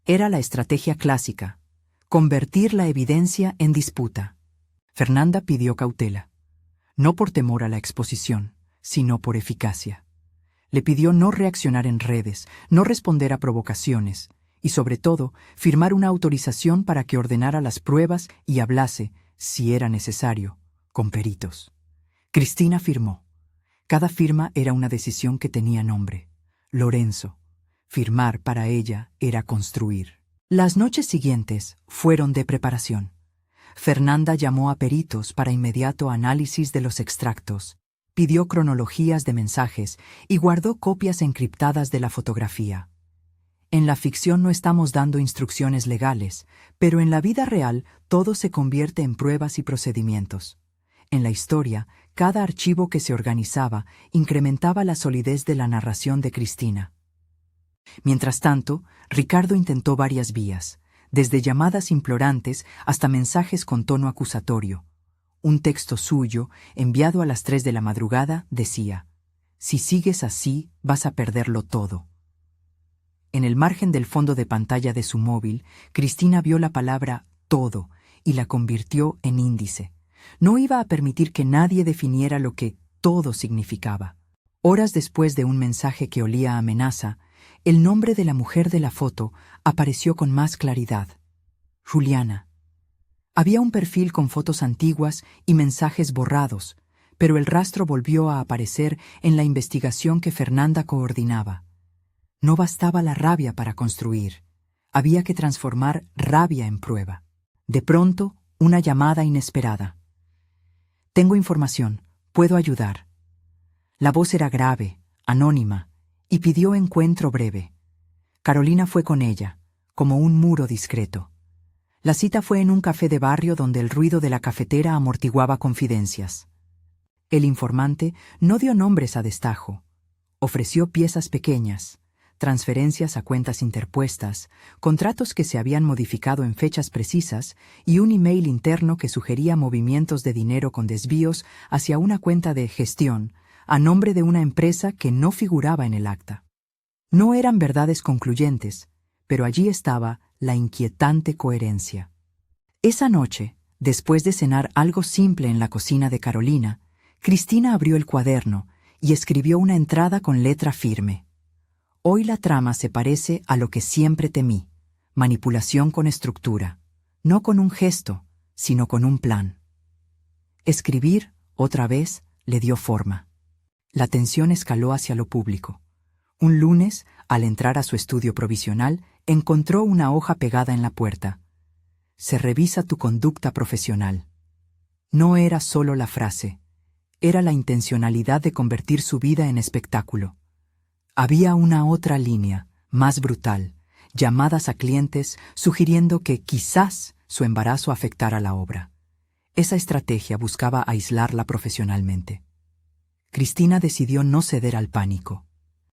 Era la estrategia clásica, convertir la evidencia en disputa. Fernanda pidió cautela. No por temor a la exposición, sino por eficacia. Le pidió no reaccionar en redes, no responder a provocaciones, y sobre todo, firmar una autorización para que ordenara las pruebas y hablase, si era necesario, con peritos. Cristina firmó. Cada firma era una decisión que tenía nombre. Lorenzo. Firmar para ella era construir. Las noches siguientes fueron de preparación. Fernanda llamó a peritos para inmediato análisis de los extractos, pidió cronologías de mensajes y guardó copias encriptadas de la fotografía. En la ficción no estamos dando instrucciones legales, pero en la vida real todo se convierte en pruebas y procedimientos. En la historia, cada archivo que se organizaba incrementaba la solidez de la narración de Cristina. Mientras tanto, Ricardo intentó varias vías, desde llamadas implorantes hasta mensajes con tono acusatorio. Un texto suyo, enviado a las 3 de la madrugada, decía: «Si sigues así, vas a perderlo todo». En el margen del fondo de pantalla de su móvil, Cristina vio la palabra «todo» y la convirtió en índice. No iba a permitir que nadie definiera lo que todo significaba. Horas después de un mensaje que olía a amenaza, el nombre de la mujer de la foto apareció con más claridad: Juliana. Había un perfil con fotos antiguas y mensajes borrados, pero el rastro volvió a aparecer en la investigación que Fernanda coordinaba. No bastaba la rabia para construir, había que transformar rabia en prueba. De pronto, una llamada inesperada. «Tengo información, puedo ayudar». La voz era grave, anónima, y pidió encuentro breve. Carolina fue con ella, como un muro discreto. La cita fue en un café de barrio donde el ruido de la cafetera amortiguaba confidencias. El informante no dio nombres a destajo. Ofreció piezas pequeñas, transferencias a cuentas interpuestas, contratos que se habían modificado en fechas precisas y un email interno que sugería movimientos de dinero con desvíos hacia una cuenta de gestión a nombre de una empresa que no figuraba en el acta. No eran verdades concluyentes, pero allí estaba la inquietante coherencia. Esa noche, después de cenar algo simple en la cocina de Carolina, Cristina abrió el cuaderno y escribió una entrada con letra firme. «Hoy la trama se parece a lo que siempre temí, manipulación con estructura, no con un gesto, sino con un plan». Escribir, otra vez, le dio forma. La tensión escaló hacia lo público. Un lunes, al entrar a su estudio provisional, encontró una hoja pegada en la puerta. «Se revisa tu conducta profesional». No era solo la frase, era la intencionalidad de convertir su vida en espectáculo. Había una otra línea, más brutal, llamadas a clientes sugiriendo que quizás su embarazo afectara la obra. Esa estrategia buscaba aislarla profesionalmente. Cristina decidió no ceder al pánico.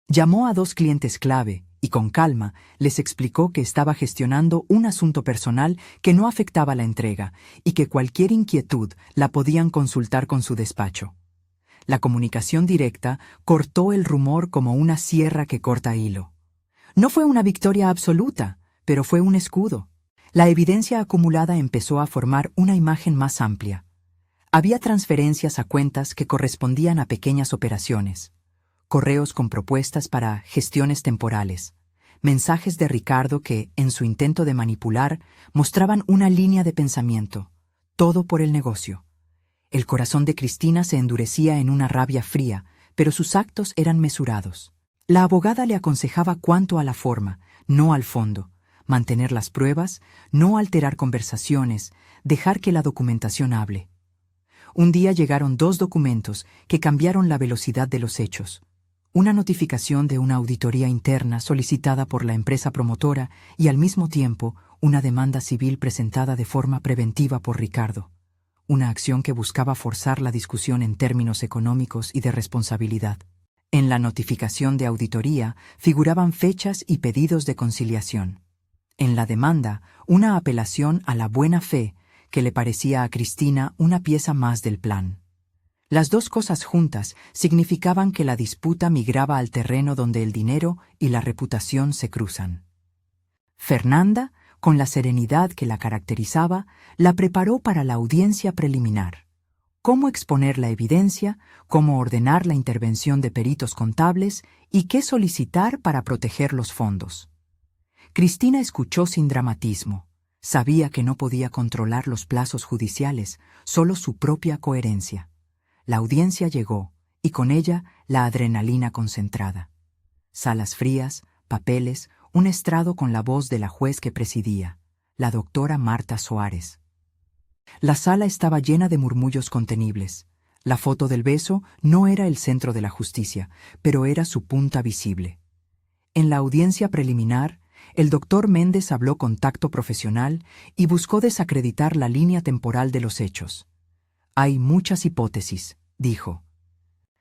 Llamó a 2 clientes clave y con calma les explicó que estaba gestionando un asunto personal que no afectaba la entrega y que cualquier inquietud la podían consultar con su despacho. La comunicación directa cortó el rumor como una sierra que corta hilo. No fue una victoria absoluta, pero fue un escudo. La evidencia acumulada empezó a formar una imagen más amplia. Había transferencias a cuentas que correspondían a pequeñas operaciones, correos con propuestas para gestiones temporales, mensajes de Ricardo que, en su intento de manipular, mostraban una línea de pensamiento, todo por el negocio. El corazón de Cristina se endurecía en una rabia fría, pero sus actos eran mesurados. La abogada le aconsejaba cuanto a la forma, no al fondo, mantener las pruebas, no alterar conversaciones, dejar que la documentación hable. Un día llegaron 2 documentos que cambiaron la velocidad de los hechos. Una notificación de una auditoría interna solicitada por la empresa promotora y al mismo tiempo una demanda civil presentada de forma preventiva por Ricardo. Una acción que buscaba forzar la discusión en términos económicos y de responsabilidad. En la notificación de auditoría figuraban fechas y pedidos de conciliación. En la demanda, una apelación a la buena fe que le parecía a Cristina una pieza más del plan. Las 2 cosas juntas significaban que la disputa migraba al terreno donde el dinero y la reputación se cruzan. Fernanda, con la serenidad que la caracterizaba, la preparó para la audiencia preliminar. Cómo exponer la evidencia, cómo ordenar la intervención de peritos contables y qué solicitar para proteger los fondos. Cristina escuchó sin dramatismo. Sabía que no podía controlar los plazos judiciales, solo su propia coherencia. La audiencia llegó, y con ella la adrenalina concentrada. Salas frías, papeles, un estrado con la voz de la juez que presidía, la doctora Marta Soares. La sala estaba llena de murmullos contenibles. La foto del beso no era el centro de la justicia, pero era su punta visible. En la audiencia preliminar, el doctor Méndez habló con tacto profesional y buscó desacreditar la línea temporal de los hechos. «Hay muchas hipótesis», dijo.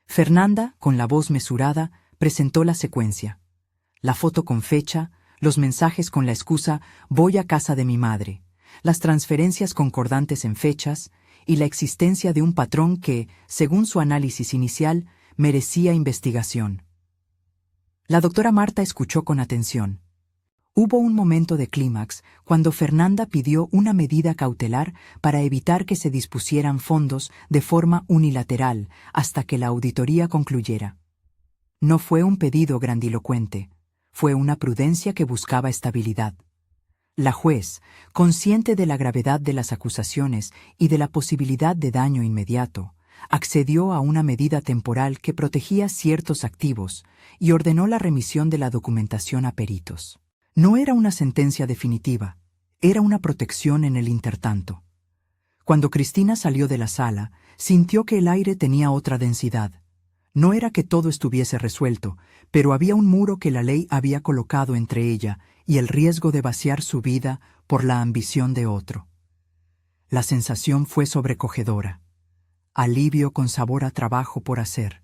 Fernanda, con la voz mesurada, presentó la secuencia. La foto con fecha, los mensajes con la excusa «voy a casa de mi madre», las transferencias concordantes en fechas y la existencia de un patrón que, según su análisis inicial, merecía investigación. La doctora Marta escuchó con atención. Hubo un momento de clímax cuando Fernanda pidió una medida cautelar para evitar que se dispusieran fondos de forma unilateral hasta que la auditoría concluyera. No fue un pedido grandilocuente, fue una prudencia que buscaba estabilidad. La juez, consciente de la gravedad de las acusaciones y de la posibilidad de daño inmediato, accedió a una medida temporal que protegía ciertos activos y ordenó la remisión de la documentación a peritos. No era una sentencia definitiva, era una protección en el intertanto. Cuando Cristina salió de la sala, sintió que el aire tenía otra densidad. No era que todo estuviese resuelto, pero había un muro que la ley había colocado entre ella y el riesgo de vaciar su vida por la ambición de otro. La sensación fue sobrecogedora. Alivio con sabor a trabajo por hacer.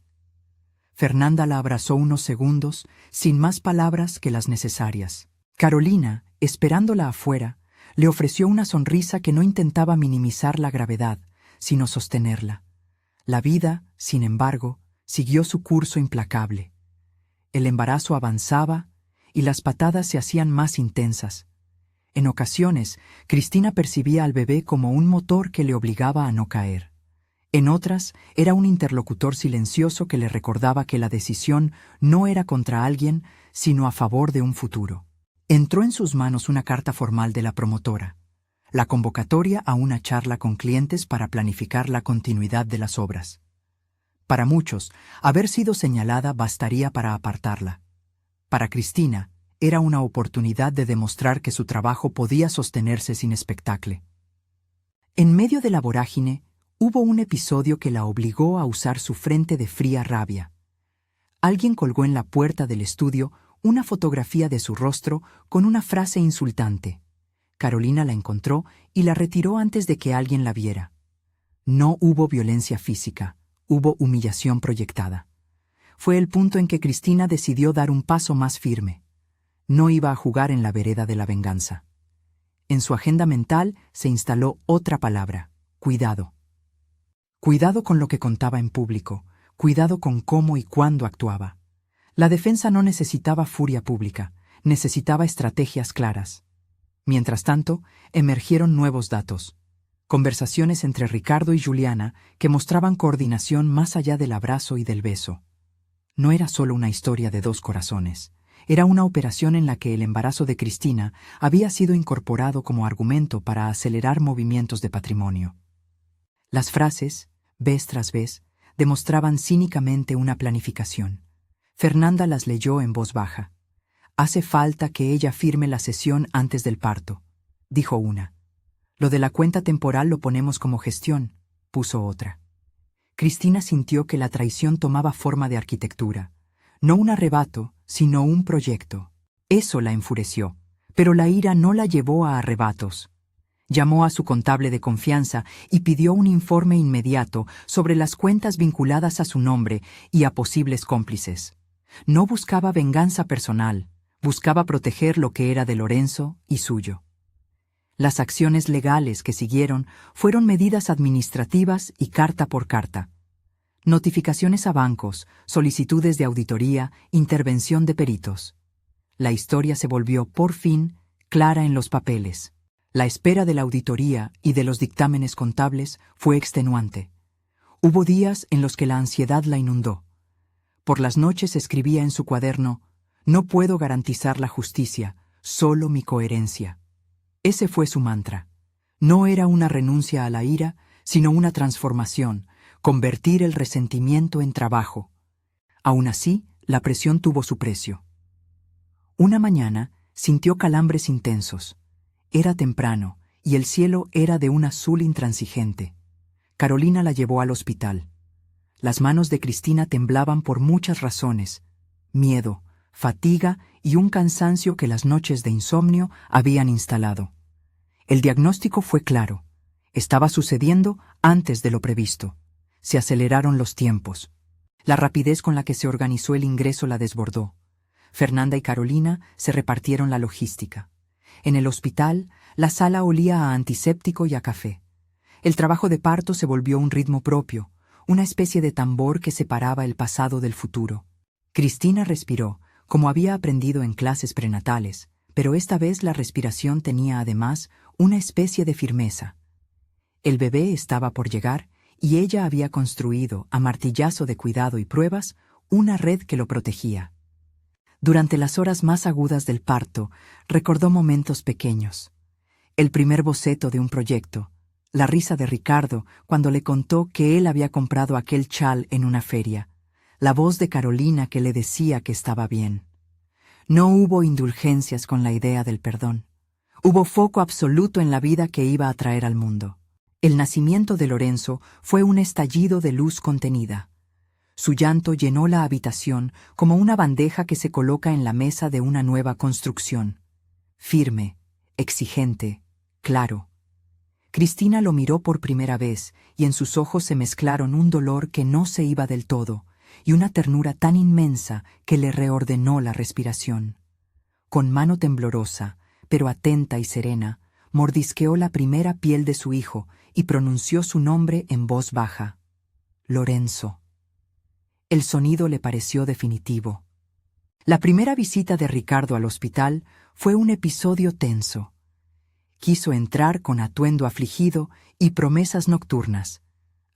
Fernanda la abrazó unos segundos, sin más palabras que las necesarias. Carolina, esperándola afuera, le ofreció una sonrisa que no intentaba minimizar la gravedad, sino sostenerla. La vida, sin embargo, siguió su curso implacable. El embarazo avanzaba y las patadas se hacían más intensas. En ocasiones, Cristina percibía al bebé como un motor que le obligaba a no caer. En otras, era un interlocutor silencioso que le recordaba que la decisión no era contra alguien, sino a favor de un futuro. Entró en sus manos una carta formal de la promotora, la convocatoria a una charla con clientes para planificar la continuidad de las obras. Para muchos, haber sido señalada bastaría para apartarla. Para Cristina, era una oportunidad de demostrar que su trabajo podía sostenerse sin espectáculo. En medio de la vorágine, hubo un episodio que la obligó a usar su frente de fría rabia. Alguien colgó en la puerta del estudio una fotografía de su rostro con una frase insultante. Carolina la encontró y la retiró antes de que alguien la viera. No hubo violencia física, hubo humillación proyectada. Fue el punto en que Cristina decidió dar un paso más firme. No iba a jugar en la vereda de la venganza. En su agenda mental se instaló otra palabra: cuidado. Cuidado con lo que contaba en público, cuidado con cómo y cuándo actuaba. La defensa no necesitaba furia pública, necesitaba estrategias claras. Mientras tanto, emergieron nuevos datos. Conversaciones entre Ricardo y Juliana que mostraban coordinación más allá del abrazo y del beso. No era solo una historia de dos corazones. Era una operación en la que el embarazo de Cristina había sido incorporado como argumento para acelerar movimientos de patrimonio. Las frases, vez tras vez, demostraban cínicamente una planificación. Fernanda las leyó en voz baja. «Hace falta que ella firme la cesión antes del parto», dijo una. «Lo de la cuenta temporal lo ponemos como gestión», puso otra. Cristina sintió que la traición tomaba forma de arquitectura. No un arrebato, sino un proyecto. Eso la enfureció, pero la ira no la llevó a arrebatos. Llamó a su contable de confianza y pidió un informe inmediato sobre las cuentas vinculadas a su nombre y a posibles cómplices. No buscaba venganza personal, buscaba proteger lo que era de Lorenzo y suyo. Las acciones legales que siguieron fueron medidas administrativas y carta por carta. Notificaciones a bancos, solicitudes de auditoría, intervención de peritos. La historia se volvió, por fin, clara en los papeles. La espera de la auditoría y de los dictámenes contables fue extenuante. Hubo días en los que la ansiedad la inundó. Por las noches escribía en su cuaderno: «No puedo garantizar la justicia, solo mi coherencia». Ese fue su mantra. No era una renuncia a la ira, sino una transformación, convertir el resentimiento en trabajo. Aún así, la presión tuvo su precio. Una mañana sintió calambres intensos. Era temprano, y el cielo era de un azul intransigente. Carolina la llevó al hospital. Las manos de Cristina temblaban por muchas razones: miedo, fatiga y un cansancio que las noches de insomnio habían instalado. El diagnóstico fue claro. Estaba sucediendo antes de lo previsto. Se aceleraron los tiempos. La rapidez con la que se organizó el ingreso la desbordó. Fernanda y Carolina se repartieron la logística. En el hospital, la sala olía a antiséptico y a café. El trabajo de parto se volvió un ritmo propio, una especie de tambor que separaba el pasado del futuro. Cristina respiró, como había aprendido en clases prenatales, pero esta vez la respiración tenía además una especie de firmeza. El bebé estaba por llegar y ella había construido, a martillazo de cuidado y pruebas, una red que lo protegía. Durante las horas más agudas del parto, recordó momentos pequeños. El primer boceto de un proyecto, la risa de Ricardo cuando le contó que él había comprado aquel chal en una feria, la voz de Carolina que le decía que estaba bien. No hubo indulgencias con la idea del perdón. Hubo foco absoluto en la vida que iba a traer al mundo. El nacimiento de Lorenzo fue un estallido de luz contenida. Su llanto llenó la habitación como una bandeja que se coloca en la mesa de una nueva construcción. Firme, exigente, claro. Cristina lo miró por primera vez y en sus ojos se mezclaron un dolor que no se iba del todo y una ternura tan inmensa que le reordenó la respiración. Con mano temblorosa, pero atenta y serena, mordisqueó la primera piel de su hijo y pronunció su nombre en voz baja. Lorenzo. El sonido le pareció definitivo. La primera visita de Ricardo al hospital fue un episodio tenso. Quiso entrar con atuendo afligido y promesas nocturnas.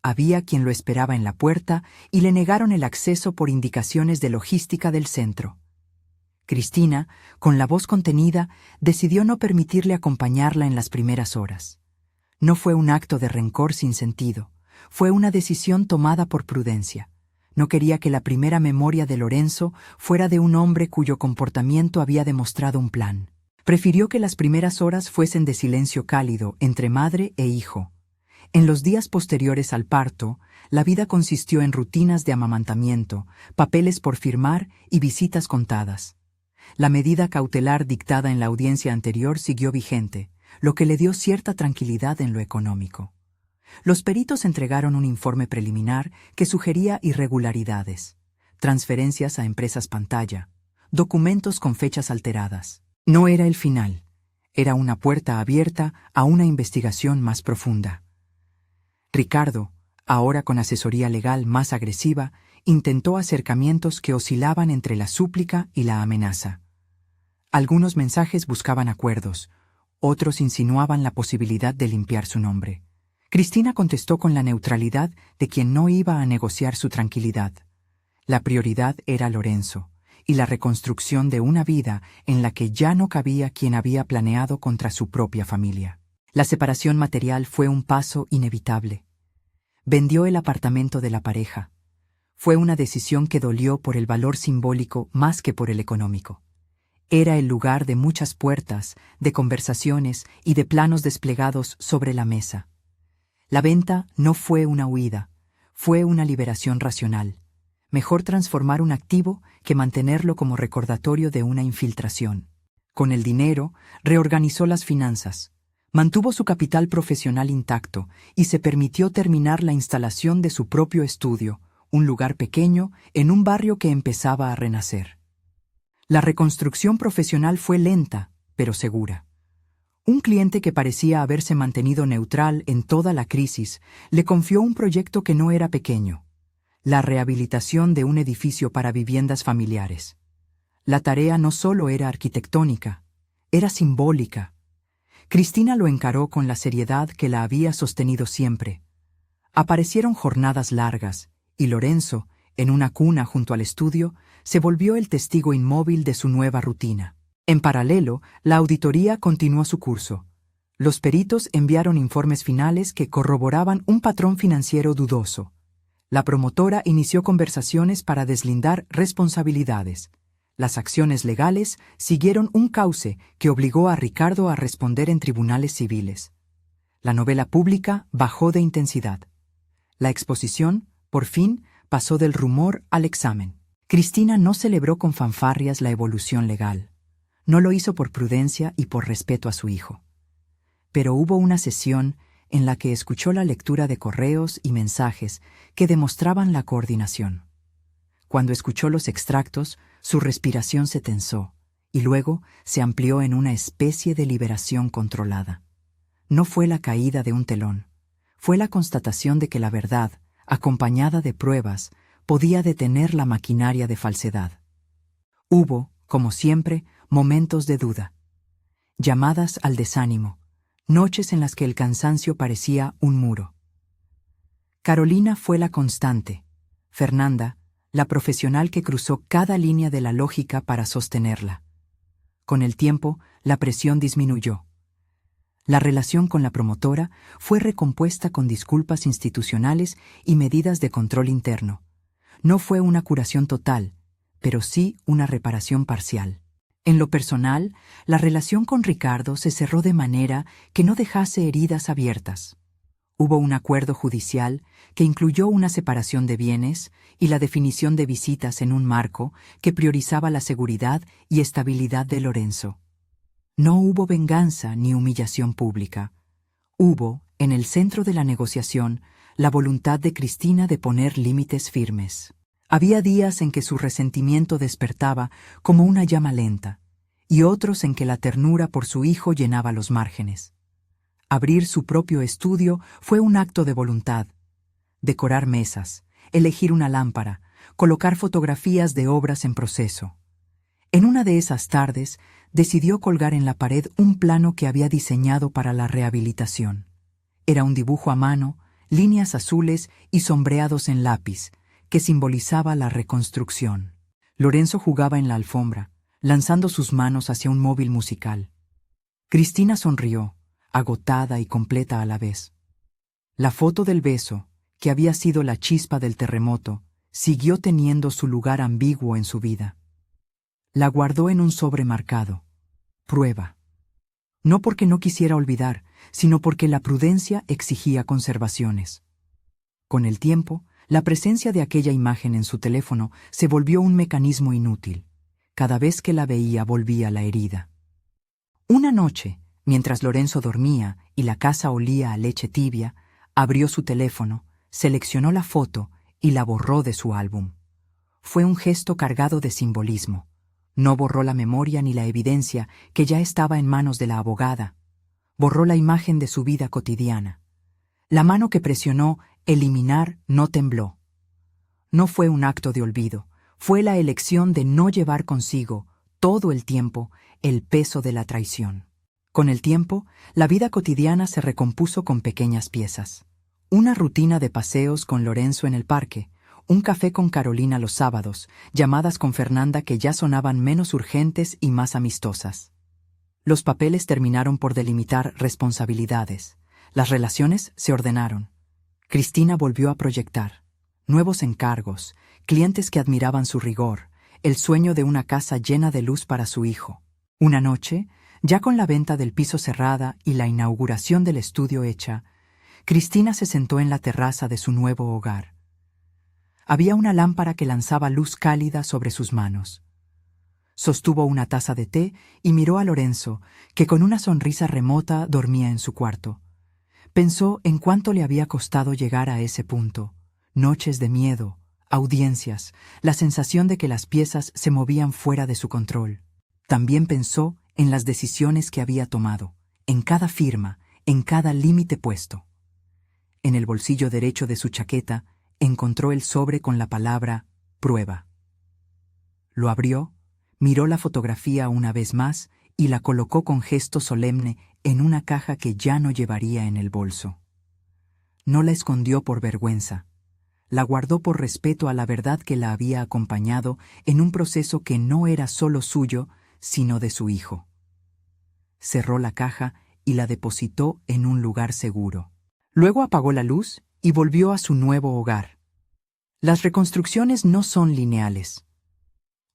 Había quien lo esperaba en la puerta y le negaron el acceso por indicaciones de logística del centro. Cristina, con la voz contenida, decidió no permitirle acompañarla en las primeras horas. No fue un acto de rencor sin sentido, fue una decisión tomada por prudencia. No quería que la primera memoria de Lorenzo fuera de un hombre cuyo comportamiento había demostrado un plan. Prefirió que las primeras horas fuesen de silencio cálido entre madre e hijo. En los días posteriores al parto, la vida consistió en rutinas de amamantamiento, papeles por firmar y visitas contadas. La medida cautelar dictada en la audiencia anterior siguió vigente, lo que le dio cierta tranquilidad en lo económico. Los peritos entregaron un informe preliminar que sugería irregularidades, transferencias a empresas pantalla, documentos con fechas alteradas. No era el final, era una puerta abierta a una investigación más profunda. Ricardo, ahora con asesoría legal más agresiva, intentó acercamientos que oscilaban entre la súplica y la amenaza. Algunos mensajes buscaban acuerdos, otros insinuaban la posibilidad de limpiar su nombre. Cristina contestó con la neutralidad de quien no iba a negociar su tranquilidad. La prioridad era Lorenzo, y la reconstrucción de una vida en la que ya no cabía quien había planeado contra su propia familia. La separación material fue un paso inevitable. Vendió el apartamento de la pareja. Fue una decisión que dolió por el valor simbólico más que por el económico. Era el lugar de muchas puertas, de conversaciones y de planos desplegados sobre la mesa. La venta no fue una huida, fue una liberación racional. Mejor transformar un activo que mantenerlo como recordatorio de una infiltración. Con el dinero, reorganizó las finanzas. Mantuvo su capital profesional intacto y se permitió terminar la instalación de su propio estudio, un lugar pequeño en un barrio que empezaba a renacer. La reconstrucción profesional fue lenta, pero segura. Un cliente que parecía haberse mantenido neutral en toda la crisis le confió un proyecto que no era pequeño: la rehabilitación de un edificio para viviendas familiares. La tarea no solo era arquitectónica, era simbólica. Cristina lo encaró con la seriedad que la había sostenido siempre. Aparecieron jornadas largas, y Lorenzo, en una cuna junto al estudio, se volvió el testigo inmóvil de su nueva rutina. En paralelo, la auditoría continuó su curso. Los peritos enviaron informes finales que corroboraban un patrón financiero dudoso. La promotora inició conversaciones para deslindar responsabilidades. Las acciones legales siguieron un cauce que obligó a Ricardo a responder en tribunales civiles. La novela pública bajó de intensidad. La exposición, por fin, pasó del rumor al examen. Cristina no celebró con fanfarrias la evolución legal. No lo hizo por prudencia y por respeto a su hijo. Pero hubo una sesión en la que escuchó la lectura de correos y mensajes que demostraban la coordinación. Cuando escuchó los extractos, Su respiración se tensó, y luego se amplió en una especie de liberación controlada. No fue la caída de un telón, fue la constatación de que la verdad, acompañada de pruebas, podía detener la maquinaria de falsedad. Hubo, como siempre, momentos de duda, llamadas al desánimo, noches en las que el cansancio parecía un muro. Carolina fue la constante, Fernanda, la profesional que cruzó cada línea de la lógica para sostenerla. Con el tiempo, la presión disminuyó. La relación con la promotora fue recompuesta con disculpas institucionales y medidas de control interno. No fue una curación total, pero sí una reparación parcial. En lo personal, la relación con Ricardo se cerró de manera que no dejase heridas abiertas. Hubo un acuerdo judicial que incluyó una separación de bienes y la definición de visitas en un marco que priorizaba la seguridad y estabilidad de Lorenzo. No hubo venganza ni humillación pública. Hubo, en el centro de la negociación, la voluntad de Cristina de poner límites firmes. Había días en que su resentimiento despertaba como una llama lenta, y otros en que la ternura por su hijo llenaba los márgenes. Abrir su propio estudio fue un acto de voluntad. Decorar mesas, elegir una lámpara, colocar fotografías de obras en proceso. En una de esas tardes, decidió colgar en la pared un plano que había diseñado para la rehabilitación. Era un dibujo a mano, líneas azules y sombreados en lápiz, que simbolizaba la reconstrucción. Lorenzo jugaba en la alfombra, lanzando sus manos hacia un móvil musical. Cristina sonrió, agotada y completa a la vez. La foto del beso, que había sido la chispa del terremoto, siguió teniendo su lugar ambiguo en su vida. La guardó en un sobre marcado. Prueba. No porque no quisiera olvidar, sino porque la prudencia exigía conservaciones. Con el tiempo, la presencia de aquella imagen en su teléfono se volvió un mecanismo inútil. Cada vez que la veía volvía la herida. Una noche, mientras Lorenzo dormía y la casa olía a leche tibia, abrió su teléfono, seleccionó la foto y la borró de su álbum. Fue un gesto cargado de simbolismo. No borró la memoria ni la evidencia que ya estaba en manos de la abogada. Borró la imagen de su vida cotidiana. La mano que presionó eliminar no tembló. No fue un acto de olvido, fue la elección de no llevar consigo, todo el tiempo, el peso de la traición. Con el tiempo, la vida cotidiana se recompuso con pequeñas piezas. Una rutina de paseos con Lorenzo en el parque, un café con Carolina los sábados, llamadas con Fernanda que ya sonaban menos urgentes y más amistosas. Los papeles terminaron por delimitar responsabilidades. Las relaciones se ordenaron. Cristina volvió a proyectar. Nuevos encargos, clientes que admiraban su rigor, el sueño de una casa llena de luz para su hijo. Una noche, ya con la venta del piso cerrada y la inauguración del estudio hecha, Cristina se sentó en la terraza de su nuevo hogar. Había una lámpara que lanzaba luz cálida sobre sus manos. Sostuvo una taza de té y miró a Lorenzo, que con una sonrisa remota dormía en su cuarto. Pensó en cuánto le había costado llegar a ese punto. Noches de miedo, audiencias, la sensación de que las piezas se movían fuera de su control. También pensó en las decisiones que había tomado, en cada firma, en cada límite puesto. En el bolsillo derecho de su chaqueta encontró el sobre con la palabra prueba. Lo abrió, miró la fotografía una vez más y la colocó con gesto solemne en una caja que ya no llevaría en el bolso. No la escondió por vergüenza. La guardó por respeto a la verdad que la había acompañado en un proceso que no era solo suyo, sino de su hijo. Cerró la caja y la depositó en un lugar seguro. Luego apagó la luz y volvió a su nuevo hogar. Las reconstrucciones no son lineales.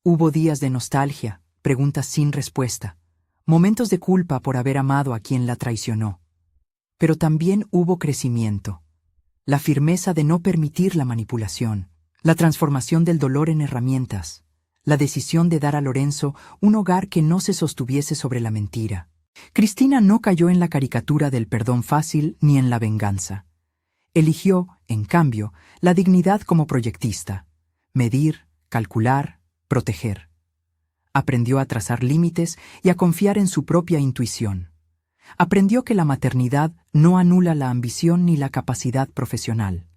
Hubo días de nostalgia, preguntas sin respuesta, momentos de culpa por haber amado a quien la traicionó. Pero también hubo crecimiento, la firmeza de no permitir la manipulación, la transformación del dolor en herramientas, la decisión de dar a Lorenzo un hogar que no se sostuviese sobre la mentira. Cristina no cayó en la caricatura del perdón fácil ni en la venganza. Eligió, en cambio, la dignidad como proyectista, medir, calcular, proteger. Aprendió a trazar límites y a confiar en su propia intuición. Aprendió que la maternidad no anula la ambición ni la capacidad profesional,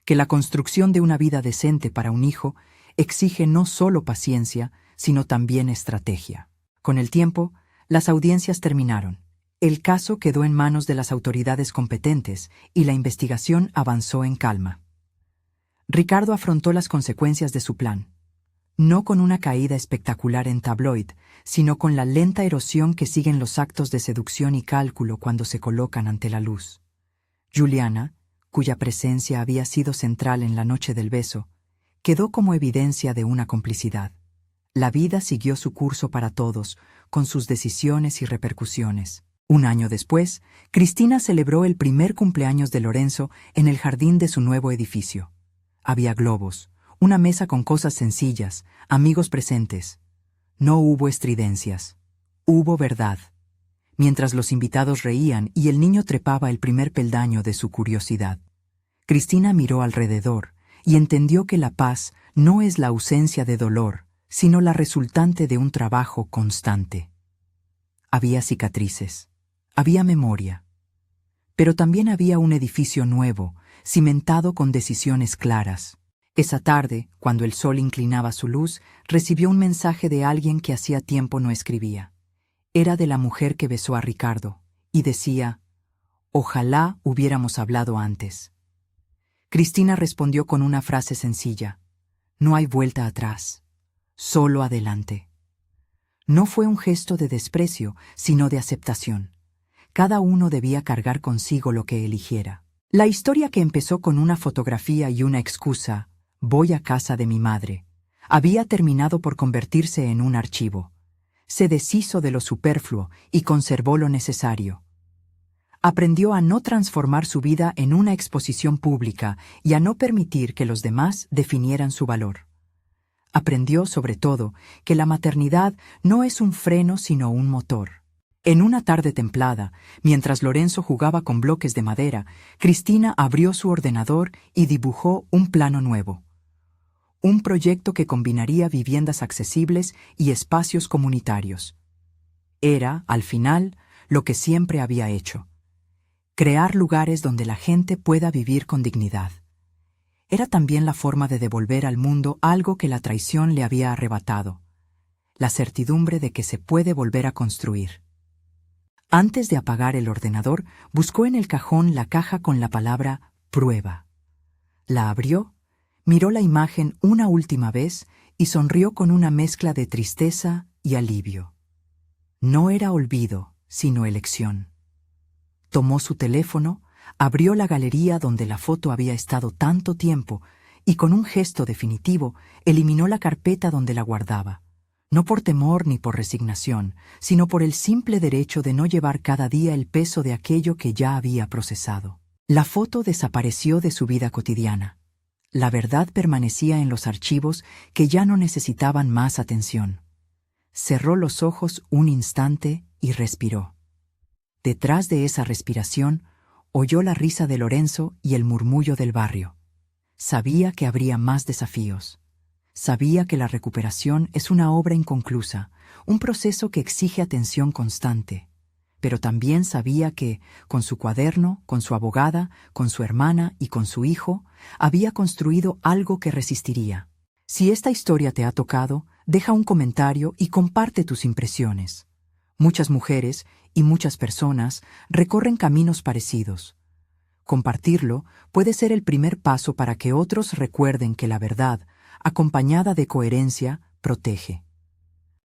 que la construcción de una vida decente para un hijo exige no solo paciencia, sino también estrategia. Con el tiempo, las audiencias terminaron. El caso quedó en manos de las autoridades competentes y la investigación avanzó en calma. Ricardo afrontó las consecuencias de su plan, no con una caída espectacular en tabloid, sino con la lenta erosión que siguen los actos de seducción y cálculo cuando se colocan ante la luz. Juliana, cuya presencia había sido central en la noche del beso, quedó como evidencia de una complicidad. La vida siguió su curso para todos, con sus decisiones y repercusiones. Un año después, Cristina celebró el primer cumpleaños de Lorenzo en el jardín de su nuevo edificio. Había globos, una mesa con cosas sencillas, amigos presentes. No hubo estridencias. Hubo verdad. Mientras los invitados reían y el niño trepaba el primer peldaño de su curiosidad. Cristina miró alrededor y entendió que la paz no es la ausencia de dolor, sino la resultante de un trabajo constante. Había cicatrices, había memoria, pero también había un edificio nuevo, cimentado con decisiones claras. Esa tarde, cuando el sol inclinaba su luz, recibió un mensaje de alguien que hacía tiempo no escribía. Era de la mujer que besó a Ricardo, y decía: «Ojalá hubiéramos hablado antes». Cristina respondió con una frase sencilla: «No hay vuelta atrás, solo adelante». No fue un gesto de desprecio, sino de aceptación. Cada uno debía cargar consigo lo que eligiera. La historia, que empezó con una fotografía y una excusa, «voy a casa de mi madre», había terminado por convertirse en un archivo. Se deshizo de lo superfluo y conservó lo necesario. Aprendió a no transformar su vida en una exposición pública y a no permitir que los demás definieran su valor. Aprendió, sobre todo, que la maternidad no es un freno sino un motor. En una tarde templada, mientras Lorenzo jugaba con bloques de madera, Cristina abrió su ordenador y dibujó un plano nuevo. Un proyecto que combinaría viviendas accesibles y espacios comunitarios. Era, al final, lo que siempre había hecho: crear lugares donde la gente pueda vivir con dignidad. Era también la forma de devolver al mundo algo que la traición le había arrebatado: la certidumbre de que se puede volver a construir. Antes de apagar el ordenador, buscó en el cajón la caja con la palabra «prueba». La abrió, miró la imagen una última vez y sonrió con una mezcla de tristeza y alivio. No era olvido, sino elección. Tomó su teléfono, abrió la galería donde la foto había estado tanto tiempo y con un gesto definitivo eliminó la carpeta donde la guardaba. No por temor ni por resignación, sino por el simple derecho de no llevar cada día el peso de aquello que ya había procesado. La foto desapareció de su vida cotidiana. La verdad permanecía en los archivos que ya no necesitaban más atención. Cerró los ojos un instante y respiró. Detrás de esa respiración, oyó la risa de Lorenzo y el murmullo del barrio. Sabía que habría más desafíos. Sabía que la recuperación es una obra inconclusa, un proceso que exige atención constante. Pero también sabía que, con su cuaderno, con su abogada, con su hermana y con su hijo, había construido algo que resistiría. Si esta historia te ha tocado, deja un comentario y comparte tus impresiones. Muchas mujeres y muchas personas recorren caminos parecidos. Compartirlo puede ser el primer paso para que otros recuerden que la verdad, acompañada de coherencia, protege.